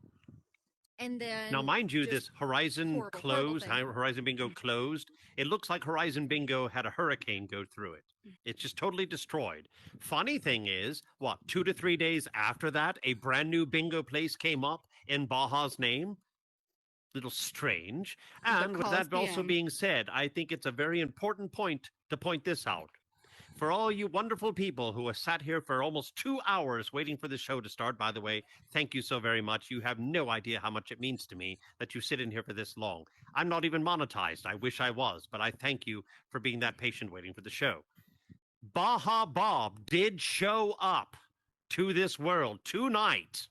And then now, mind you, this Horizon closed, Horizon Bingo closed. It looks like Horizon Bingo had a hurricane go through it. It's just totally destroyed. Funny thing is, 2 to 3 days after that, a brand new bingo place came up in Baja's name. Little strange. And with that also being said, I think it's a very important point to point this out. For all you wonderful people who have sat here for almost 2 hours waiting for the show to start, by the way, thank you so very much. You have no idea how much it means to me that you sit in here for this long. I'm not even monetized. I wish I was, but I thank you for being that patient waiting for the show. BajaBob did show up to this world tonight.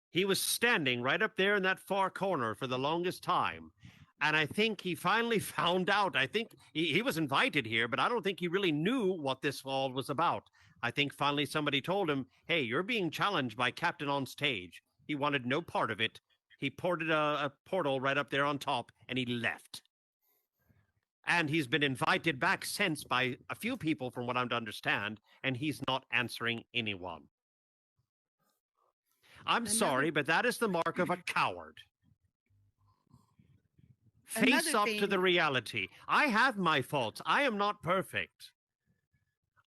He was standing right up there in that far corner for the longest time. And I think he finally found out. I think he was invited here, but I don't think he really knew what this all was about. I think finally somebody told him, hey, you're being challenged by Captain on stage. He wanted no part of it. He ported a portal right up there on top, and he left. And he's been invited back since by a few people, from what I'm to understand, and he's not answering anyone. I'm sorry, but that is the mark of a coward. Face Another up to the thing- reality. I have my faults. I am not perfect.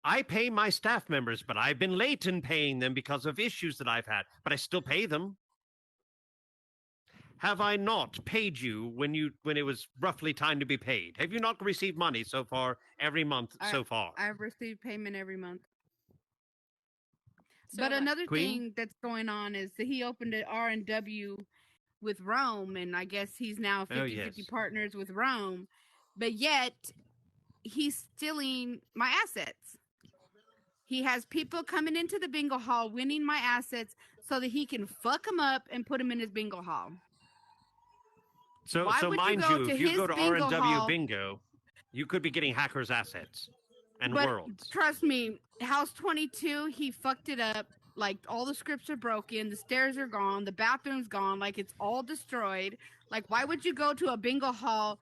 I pay my staff members, but I've been late in paying them because of issues that I've had, but I still pay them. Have I not paid you when it was roughly time to be paid? Have you not received money so far every month so far? I've received payment every month. So But what? another Queen? thing that's going on is that he opened an R&W with Rome, and I guess he's now 50-50 yes. partners with Rome. But yet, he's stealing my assets. He has people coming into the bingo hall winning my assets so that he can fuck them up and put them in his bingo hall. So, Why so would you mind go you, to if you his go to bingo R&W hall- Bingo, you could be getting hackers' assets and But worlds. trust me, House 22, he fucked it up. Like, all the scripts are broken, the stairs are gone, the bathroom's gone, like, it's all destroyed. Like, why would you go to a bingo hall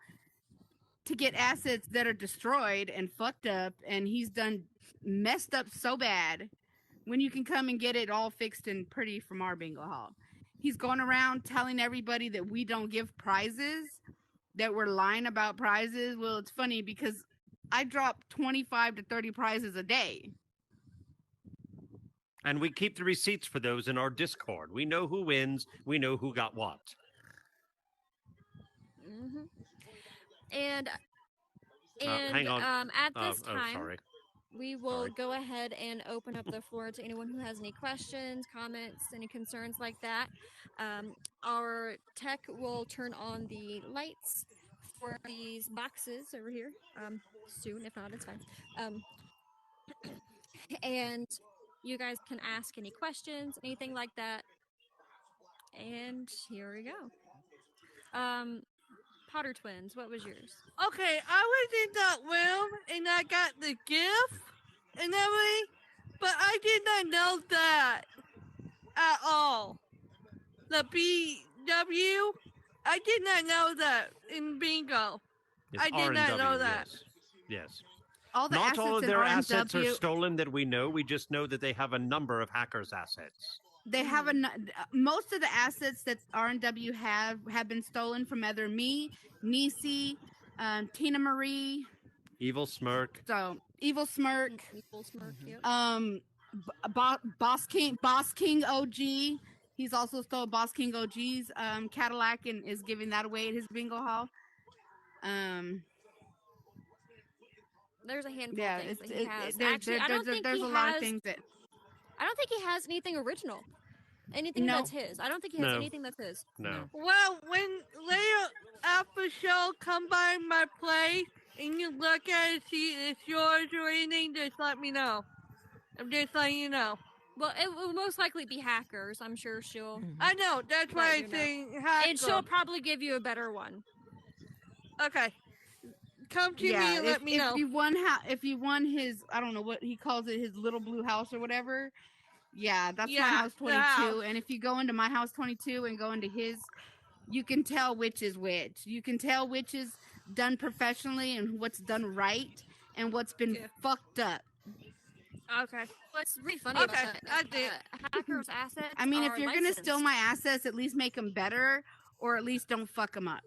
to get assets that are destroyed and fucked up, and he's done messed up so bad, when you can come and get it all fixed and pretty from our bingo hall? He's going around telling everybody that we don't give prizes, that we're lying about prizes. Well, it's funny because I drop 25 to 30 prizes a day. And we keep the receipts for those in our Discord. We know who wins. We know who got what. Mm-hmm. And hang on. at this time, sorry. we will Sorry. go ahead and open up the floor to anyone who has any questions, comments, any concerns like that. Our tech will turn on the lights for these boxes over here soon. If not, it's fine. And you guys can ask any questions, anything like that. And here we go. Potter Twins, what was yours? Okay, I was in that room and I got the gift and everything, but I did not know that at all. The BW, I did not know that in bingo. Yes, I did not R&W, know that. Yes. All the Not assets all of in their assets are R&W, stolen that we know. We just know that they have a number of hackers' assets. they have most of the assets that R&W have been stolen from either me, Nisi, Tina Marie, Evil Smirk. so Evil Smirk, Evil Smirk, yep. Boss King OG. He's also stole Boss King OG's Cadillac and is giving that away at his bingo hall. There's a handful Yeah, of things that he it- has. there- Actually, there- I don't there's think there's he a lot has. of things that I don't think he has anything original. Anything No. that's his. I don't think he has No. anything that's his. No. Well, when later after show come by my place and you look at it, see if it's yours or anything, just let me know. I'm just letting you know. Well, it will most likely be hackers. I'm sure she'll. I know, that's why Let I'm you know. saying And she'll probably give you a better one. Okay. Come to me and let me know. If you won his, I don't know what he calls it, his little blue house or whatever. Yeah, that's my Yeah, house the 22. house. And if you go into my house 22 and go into his, you can tell which is which. You can tell which is done professionally and what's done right and what's been Yeah. fucked up. Okay. What's really funny Okay, about that? I did. Hackers' assets. I mean, if are you're gonna steal licensed. my assets, at least make them better, or at least don't fuck them up.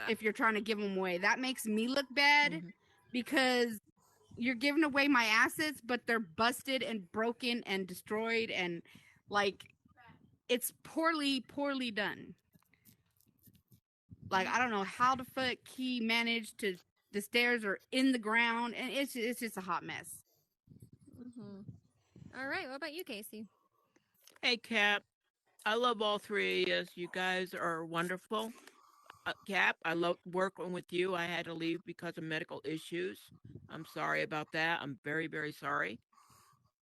If you're trying to give them away, that makes me look bad Mhm. because you're giving away my assets, but they're busted and broken and destroyed, and like it's poorly done. Like I don't know how the fuck he managed to. The stairs are in the ground, and it's just a hot mess. Mhm. All right. What about you, Casey? Hey, Cap. I love all three of you. You guys are wonderful. Cap, I love working with you. I had to leave because of medical issues. I'm sorry about that. I'm very, very sorry.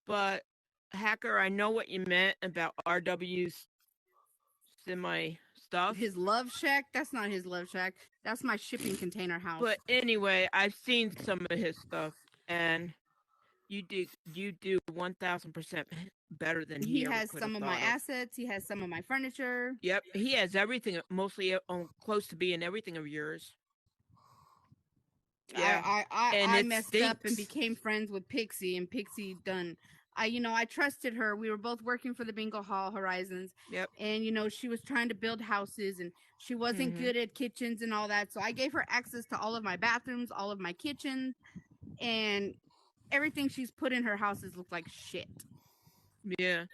But, Hacker, I know what you meant about RW's semi stuff. His love shack? That's not his love shack. That's my shipping container house. But anyway, I've seen some of his stuff, and you do 1,000% better than he ever has could some have of my thought of. assets. He has some of my furniture. Yep, he has everything, mostly close to being everything of yours. Yeah. And I it messed up and stinks. became friends with Pixie, and Pixie done. I trusted her. We were both working for the Bingo Hall Horizons, Yep. and she was trying to build houses, and she wasn't Mhm. good at kitchens and all that. So I gave her access to all of my bathrooms, all of my kitchens, and everything she's put in her houses look like shit. Yeah.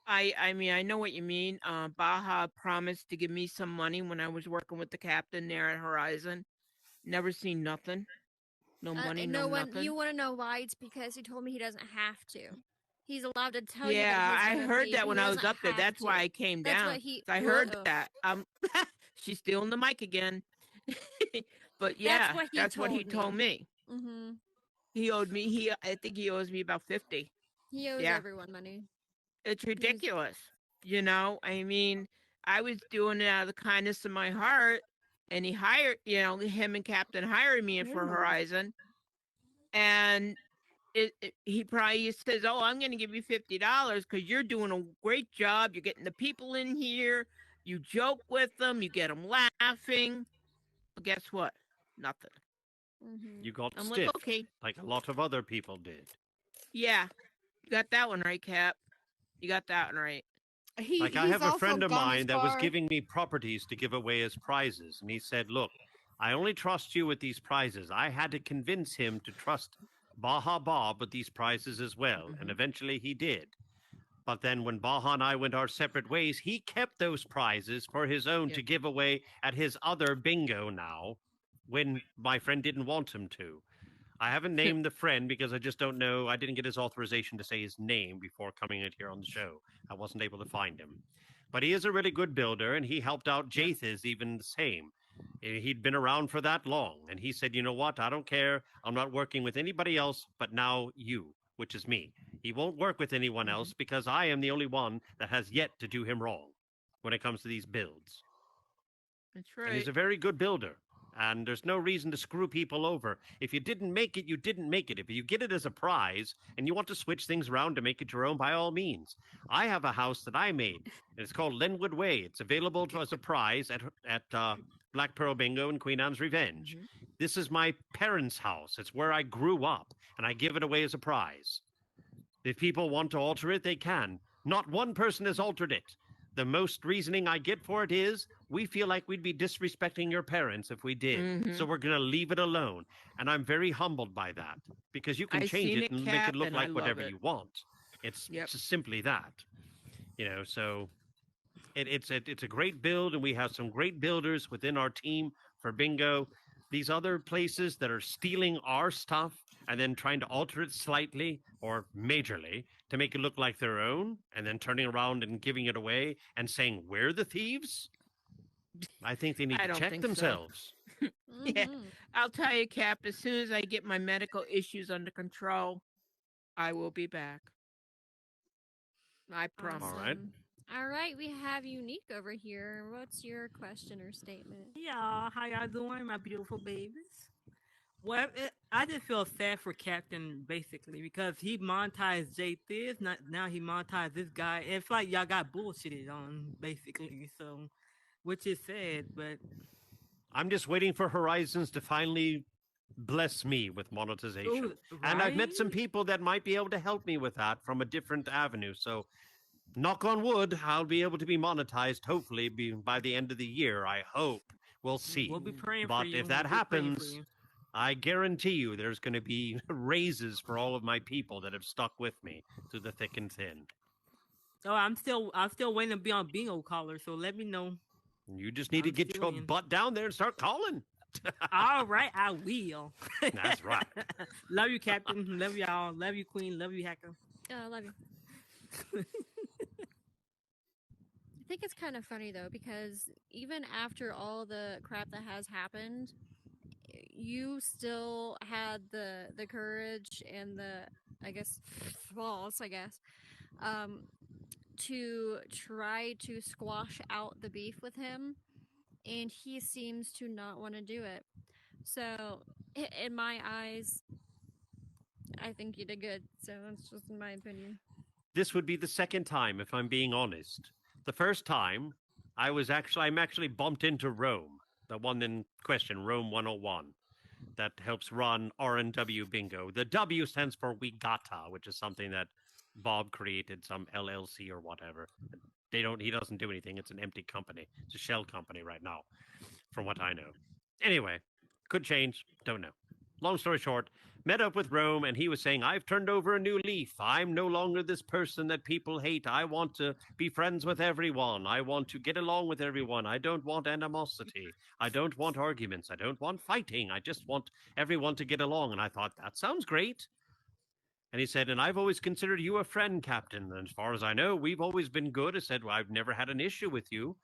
I mean, I know what you mean. Baja promised to give me some money when I was working with the captain there at Horizon. Never seen nothing. No money, And no no one, nothing. you want to know why? It's because he told me he doesn't have to. He's allowed to tell you that Yeah, he's I gonna heard leave. that He when I was doesn't up there. have That's to. why I came That's down. what he. I heard Ugh. that. She's stealing the mic again. But That's yeah, what he that's what he told told me. Mm-hmm. He owed me. I think he owes me about 50. He owes Yeah, everyone money. it's He's ridiculous. I mean, I was doing it out of the kindness of my heart, and he hired, him and Captain hired me for Horizon, and he probably says, "Oh, I'm going to give you $50 because you're doing a great job. You're getting the people in here. You joke with them. You get them laughing." But guess what? Nothing. Mm-hmm. You got I'm like, stiffed, okay, like a lot of other people did. yeah, you got that one right, Cap. You got that one right. Like, I He's have a also friend of gone as mine that was far. giving me properties to give away as prizes. And he said, look, I only trust you with these prizes. I had to convince him to trust Baja Bob with these prizes as well. And Mhm. eventually he did. But then when Baja and I went our separate ways, he kept those prizes for his own Yep. to give away at his other bingo now when my friend didn't want him to. I haven't named the friend because I just don't know. I didn't get his authorization to say his name before coming in here on the show. I wasn't able to find him. But he is a really good builder, and he helped out Jathiz even the same. He'd been around for that long, and he said, you know what? I don't care. I'm not working with anybody else but now you, which is me. He won't work with anyone else because I am the only one that has yet to do him wrong when it comes to these builds. That's And right. he's a very good builder. And there's no reason to screw people over. If you didn't make it, you didn't make it. If you get it as a prize and you want to switch things around to make it your own, by all means. I have a house that I made, and it's called Linwood Way. It's available as a prize at Black Pearl Bingo and Queen Anne's Revenge. Mhm. This is my parents' house. It's where I grew up, and I give it away as a prize. If people want to alter it, they can. Not one person has altered it. The most reasoning I get for it is we feel like we'd be disrespecting your parents if we did. Mhm. So we're going to leave it alone. And I'm very humbled by that because you can I change seen it it, and make Cap, it look and I like love whatever it. you want. It's Yep. just simply that. So it's a great build, and we have some great builders within our team for bingo. These other places that are stealing our stuff and then trying to alter it slightly or majorly to make it look like their own, and then turning around and giving it away and saying we're the thieves, I think they need I to don't check think so. themselves. Yeah, Mm-hmm. I'll tell you, Cap, as soon as I get my medical issues under control, I will be back. I promise. All right. All right, we have Unique over here. What's your question or statement? Yeah, how y'all doing, my beautiful babies? Well, I just feel sad for Captain basically because he monetized J Thiz, now he monetized this guy. It's like y'all got bullshitted on basically, so which is sad, but I'm just waiting for Horizons to finally bless me with monetization. ooh, And I've met right? some people that might be able to help me with that from a different avenue. So, knock on wood, I'll be able to be monetized hopefully by the end of the year. I hope. We'll see. We'll be praying for But you. if that We'll be praying for happens, you. I guarantee you there's going to be raises for all of my people that have stuck with me through the thick and thin. Oh, I'm still waiting to be on bingo caller, so let me know. You just need to I'm get still your in. butt down there and start calling. All right, I will. That's right. Love you, Captain. Love y'all. Love you, Queen. Love you, Hacker. I love you. I think it's kind of funny though because even after all the crap that has happened, you still had the courage and the balls, to try to squash out the beef with him, and he seems to not want to do it. So, in my eyes, I think you did good. So that's just my opinion. This would be the second time, if I'm being honest. The first time, I'm actually bumped into Rome, the one in question, Rome 101. that helps run R&W Bingo. The W stands for Wigata, which is something that Bob created, some LLC or whatever. He doesn't do anything. It's an empty company. It's a shell company right now, from what I know. Anyway, could change. Don't know. Long story short, met up with Rome, and he was saying, I've turned over a new leaf. I'm no longer this person that people hate. I want to be friends with everyone. I want to get along with everyone. I don't want animosity. I don't want arguments. I don't want fighting. I just want everyone to get along. And I thought, that sounds great. And he said, and I've always considered you a friend, Captain. And as far as I know, we've always been good. I said, well, I've never had an issue with you.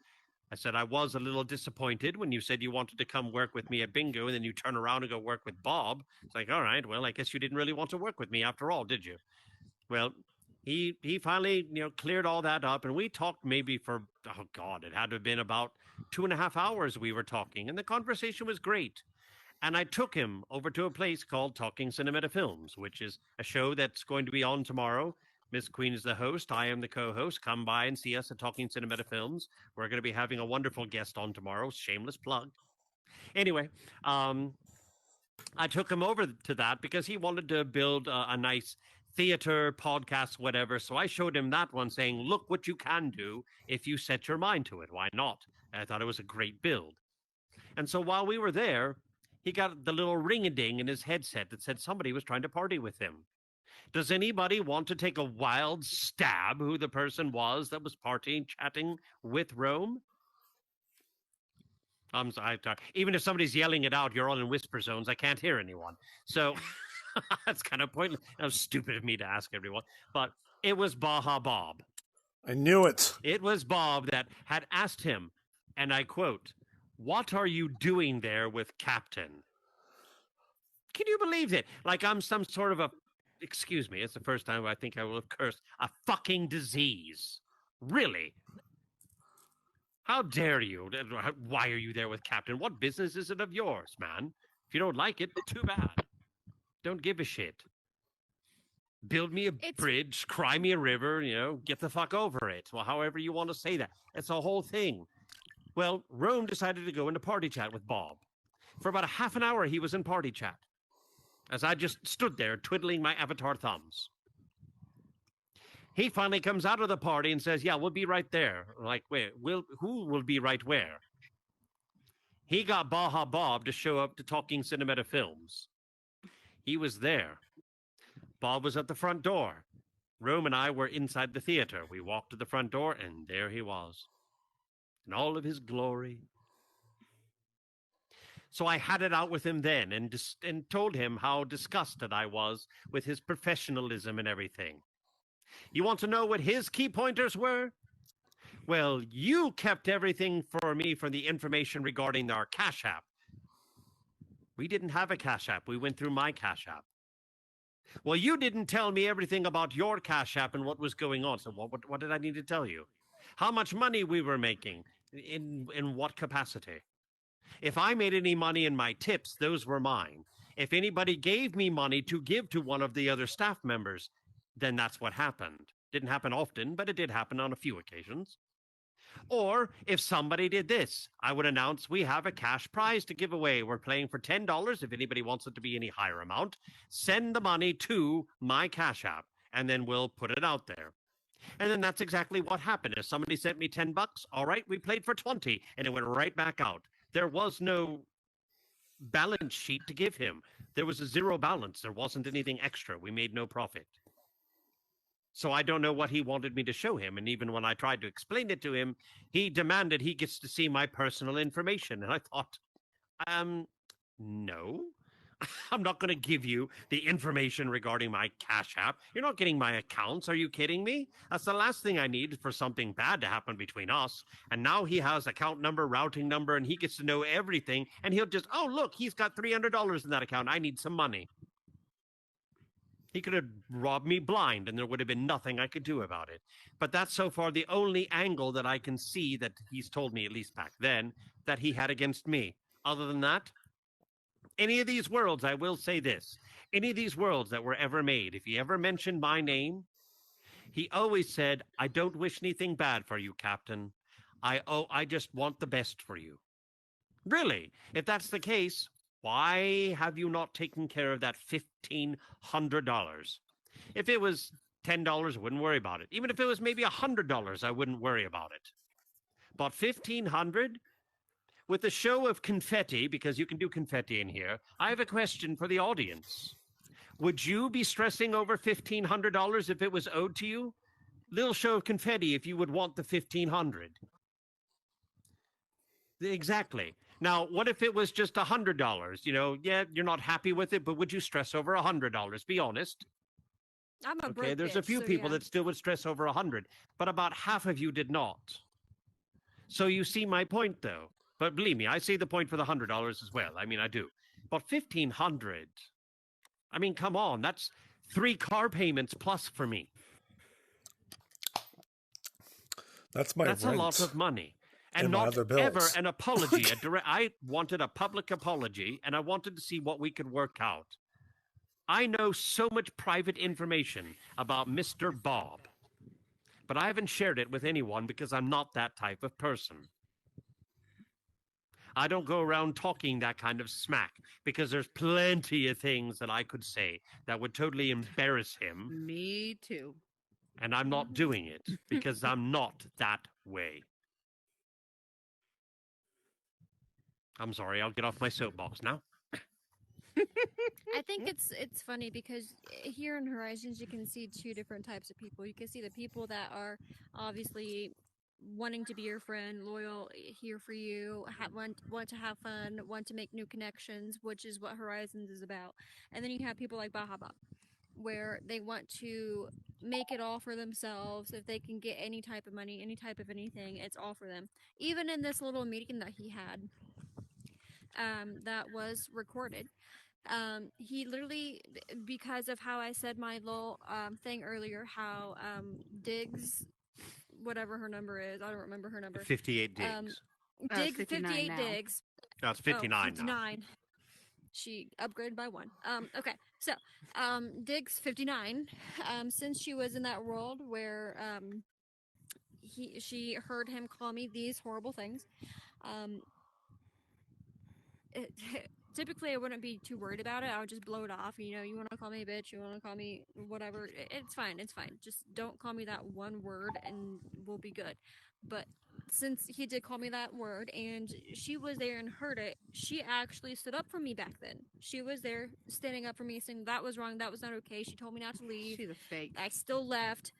I said, I was a little disappointed when you said you wanted to come work with me at Bingo, and then you turn around and go work with Bob. It's like, all right, well, I guess you didn't really want to work with me after all, did you? Well, he finally, cleared all that up, and we talked maybe for, oh, God, it had to have been about 2.5 hours we were talking, and the conversation was great. And I took him over to a place called Talking Cinematic Films, which is a show that's going to be on tomorrow. Miss Queen is the host. I am the co-host. Come by and see us at Talking Cinematic Films. We're going to be having a wonderful guest on tomorrow. Shameless plug. Anyway, I took him over to that because he wanted to build a nice theater, podcast, whatever. So I showed him that one saying, look what you can do if you set your mind to it. Why not? And I thought it was a great build. And so while we were there, he got the little ring-a-ding in his headset that said somebody was trying to party with him. Does anybody want to take a wild stab who the person was that was partying, chatting with Rome? I'm sorry. Even if somebody's yelling it out, you're all in whisper zones. I can't hear anyone. So that's kind of pointless. That was stupid of me to ask everyone. But it was BajaBob. I knew it. It was Bob that had asked him, and I quote, what are you doing there with Captain? Can you believe it? Like I'm some sort of a, excuse me, it's the first time I think I will have cursed, a fucking disease. Really? How dare you? Why are you there with Captain? What business is it of yours, man? If you don't like it, too bad. Don't give a shit. Build me a bridge, cry me a river, get the fuck over it. Well, however you want to say that. It's a whole thing. Well, Rome decided to go into party chat with Bob. For about a half an hour, he was in party chat, as I just stood there twiddling my avatar thumbs. He finally comes out of the party and says, yeah, we'll be right there. Like, wait, who will be right where? He got BajaBob to show up to Talking Cinematic Films. He was there. Bob was at the front door. Rome and I were inside the theater. We walked to the front door, and there he was, in all of his glory. So I had it out with him then and told him how disgusted I was with his professionalism and everything. You want to know what his key pointers were? Well, you kept everything for me from the information regarding our Cash App. We didn't have a Cash App. We went through my Cash App. Well, you didn't tell me everything about your Cash App and what was going on. So what did I need to tell you? How much money we were making, in what capacity? If I made any money in my tips, those were mine. If anybody gave me money to give to one of the other staff members, then that's what happened. Didn't happen often, but it did happen on a few occasions. Or if somebody did this, I would announce we have a cash prize to give away. We're playing for $10. If anybody wants it to be any higher amount, send the money to my Cash App, and then we'll put it out there. And then that's exactly what happened. If somebody sent me $10, all right, we played for 20, and it went right back out. There was no balance sheet to give him. There was a zero balance. There wasn't anything extra. We made no profit. So I don't know what he wanted me to show him. And even when I tried to explain it to him, he demanded he gets to see my personal information. And I thought, no, I'm not going to give you the information regarding my Cash App. You're not getting my accounts. Are you kidding me? That's the last thing I need for something bad to happen between us. And now he has account number, routing number, and he gets to know everything. And he'll just, oh, look, he's got $300 in that account. I need some money. He could have robbed me blind, and there would have been nothing I could do about it. But that's so far the only angle that I can see that he's told me, at least back then, that he had against me. Other than that, any of these worlds, I will say this, any of these worlds that were ever made, if he ever mentioned my name, he always said, I don't wish anything bad for you, Captain. I just want the best for you. Really, if that's the case, Why have you not taken care of that $1,500? If it was $10, I wouldn't worry about it. Even if it was maybe $100, I wouldn't worry about it. But $1,500? With a show of confetti, because you can do confetti in here, I have a question for the audience. Would you be stressing over $1,500 if it was owed to you? Little show of confetti if you would want the $1,500. Exactly. Now, what if it was just $100? Yeah, you're not happy with it, but would you stress over $100? Be honest. I'm a Okay, broke there's a bitch, few so people yeah. that still would stress over 100, but about half of you did not. So you see my point, though. But believe me, I see the point for the $100 as well. I mean, I do. But 1,500. I mean, come on, that's 3 car payments plus for me. That's my That's rent. a lot of money. And my not other bills. ever an apology. I wanted a public apology, and I wanted to see what we could work out. I know so much private information about Mr. Bob, but I haven't shared it with anyone because I'm not that type of person. I don't go around talking that kind of smack because there's plenty of things that I could say that would totally embarrass him. Me too. And I'm not doing it because I'm not that way. I'm sorry, I'll get off my soapbox now. I think it's funny because here in Horizons you can see 2 different types of people. You can see the people that are obviously wanting to be your friend, loyal, here for you, want to have fun, want to make new connections, which is what Horizons is about. And then you have people like BajaBob, where they want to make it all for themselves. If they can get any type of money, any type of anything, it's all for them. Even in this little meeting that he had, that was recorded, he literally, because of how I said my little thing earlier, how Diggs, whatever her number is, I don't remember her number. 58 digs. Diggs, 59 58 now. digs. No, it's 59 now. 59. She upgraded by 1. Okay, so Diggs 59. Since she was in that world where she heard him call me these horrible things. Typically I wouldn't be too worried about it. I would just blow it off. You want to call me a bitch, you want to call me whatever, it's fine. Just don't call me that one word and we'll be good. But since he did call me that word and she was there and heard it, she actually stood up for me back then. She was there standing up for me, saying that was wrong, that was not okay. She told me not to leave. She's a fake. I still left.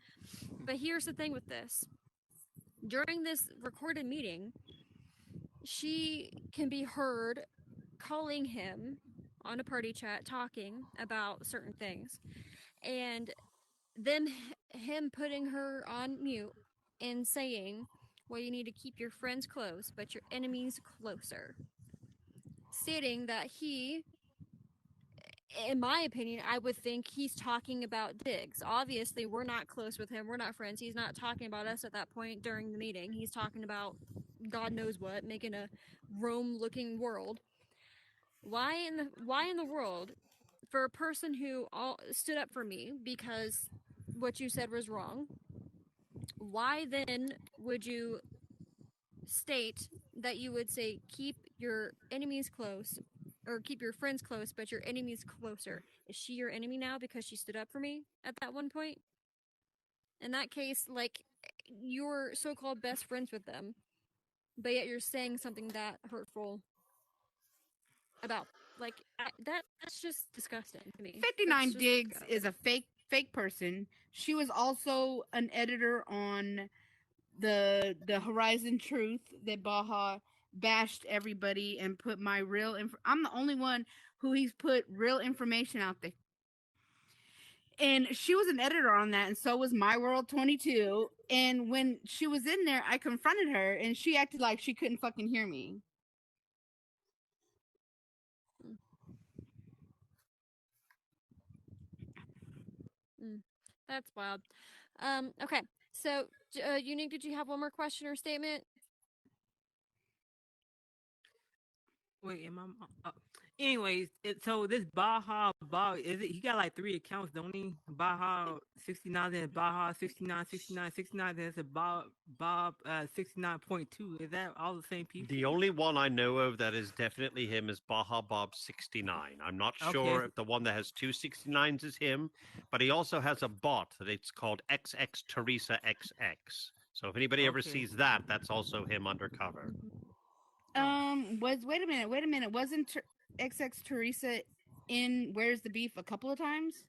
But here's the thing with this. During this recorded meeting, she can be heard calling him on a party chat, talking about certain things, and him putting her on mute and saying, well, you need to keep your friends close but your enemies closer, stating that he, in my opinion, I would think he's talking about Diggs. Obviously we're not close with him, we're not friends, he's not talking about us at that point during the meeting. He's talking about God knows what, making a Rome looking world. Why in the world, for a person who stood up for me because what you said was wrong, why then would you state that you would say keep your enemies close or keep your friends close but your enemies closer? Is she your enemy now because she stood up for me at that one point? In that case, like, you're so-called best friends with them, but yet you're saying something that hurtful about, like, that's just disgusting to me. 59 Diggs is a fake person. She was also an editor on the Horizon Truth that Baja bashed everybody and put my real I'm the only one who he's put real information out there. And she was an editor on that, and so was My World 22. And when she was in there, I confronted her, and she acted like she couldn't fucking hear me. That's wild. Okay, so did you have one more question or statement? Wait, am I? Anyways, so this Baja Bob is it? He got like 3 accounts, don't he? Baja 69, then Baja 69, 69, 69. Then it's a Bob 69.2. Is that all the same people? The only one I know of that is definitely him is BajaBob 69. I'm not Okay. sure if the one that has 2 69s is him, but he also has a bot that it's called XX Teresa XX. So if anybody ever Okay. sees that, that's also him undercover. Wait a minute. Wasn't XX Teresa in Where's the Beef a couple of times?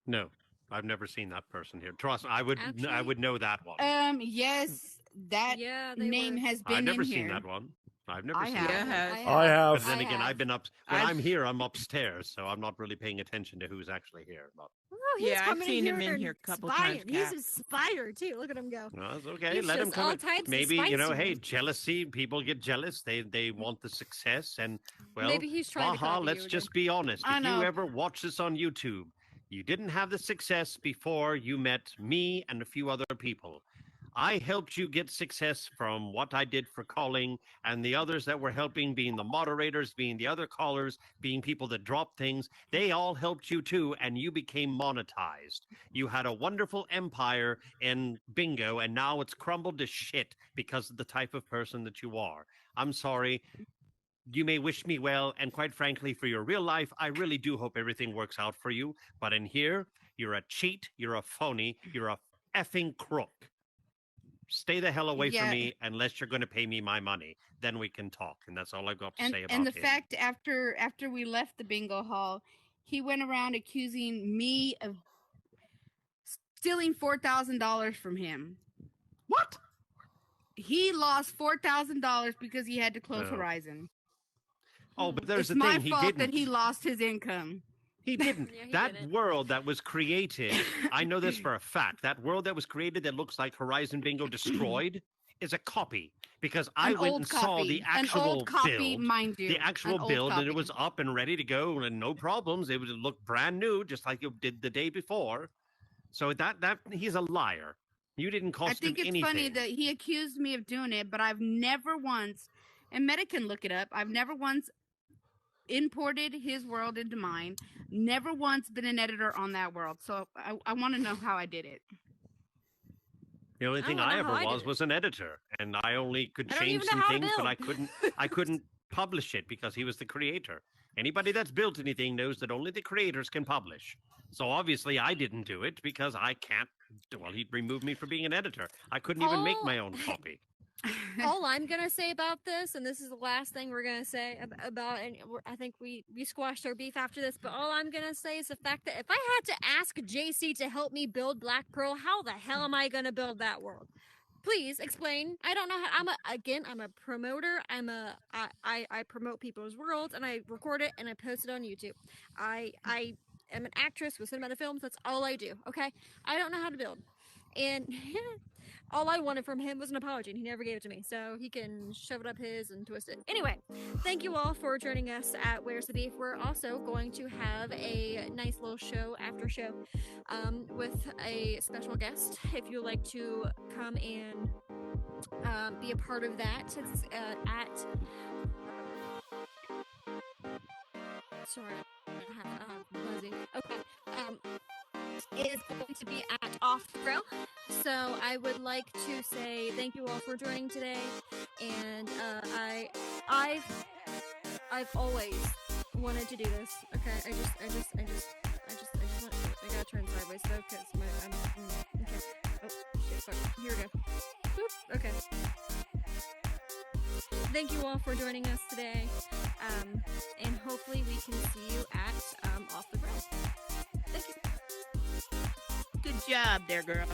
No, I've never seen that person here. Trust me, I would Actually, know that one. Yes, that Yeah, they name were. has been I've never in seen here. that one. I've never I seen have. that one. Yeah, I But have. then I again, have. I've been up when I've- I'm here. I'm upstairs, so I'm not really paying attention to who's actually here. But Oh, he's Yeah, I've coming seen in him here in and here a couple inspired. times, He's Cap. inspired too. Look at him go. well, that's okay. He's Let him just come all in. types of Maybe spice hey, to him. jealousy. People get jealous. They want the success, and well, Maybe he's trying to Baja. copy Let's you again. just be honest. I If know. you ever watch this on YouTube, you didn't have the success before you met me and a few other people. I helped you get success from what I did for calling, and the others that were helping, being the moderators, being the other callers, being people that dropped things. They all helped you too, and you became monetized. You had a wonderful empire in bingo, and now it's crumbled to shit because of the type of person that you are. I'm sorry. You may wish me well, and quite frankly, for your real life, I really do hope everything works out for you. But in here, you're a cheat, you're a phony, you're a effing crook. Stay the hell away from Yeah. me unless you're going to pay me my money. Then we can talk, and that's all I've got to say about And the him. fact after we left the bingo hall, he went around accusing me of stealing $4,000 from him. What? He lost $4,000 because he had to close Oh. Horizon. Oh, but there's It's the my thing. He fault didn't. that he lost his income. He didn't. Yeah, he That didn't. world that was created, I know this for a fact. That world that was created that looks like Horizon Bingo Destroyed is a copy because I An went old and saw copy. the actual An old copy, build. mind you. The actual An old build, and it copy. was up and ready to go, and no problems. It would look brand new, just like it did the day before. So that he's a liar. You didn't I cost think him it's anything. funny that he accused me of doing it, but I've never once, and Meta can look it up, I've never once imported his world into mine, never once been an editor on that world. So I want to know how I did it. The only I thing don't I know ever how I did was it. an editor, and I only could I don't change even know some how to things, but build. I couldn't publish it because he was the creator. Anybody that's built anything knows that only the creators can publish. So obviously I didn't do it because I can't. Well, he'd remove me from being an editor. I couldn't even make my own copy. All I'm gonna say about this, and this is the last thing we're gonna say about, and I think we squashed our beef after this, but all I'm gonna say is the fact that if I had to ask JC to help me build Black Pearl, how the hell am I gonna build that world? Please explain. I don't know how. I'm a promoter. I promote people's worlds, and I record it and I post it on YouTube. I am an actress with cinematic films. That's all I do. Okay, I don't know how to build, and all I wanted from him was an apology, and he never gave it to me. So he can shove it up his and twist it. Anyway, thank you all for joining us at Where's the Beef. We're also going to have a nice little show after show with a special guest. If you'd like to come and be a part of that, it's at. Sorry, I have buzzing. Okay. Is going to be at Off the Grill. So I would like to say thank you all for joining today, and I've always wanted to do this. Okay, I just want. I gotta turn sideways though, cause okay. Oh shit! Fuck. Here we go. Boop. Okay. Thank you all for joining us today, and hopefully we can see you at Off the Grill. Thank you. Good job there, girl.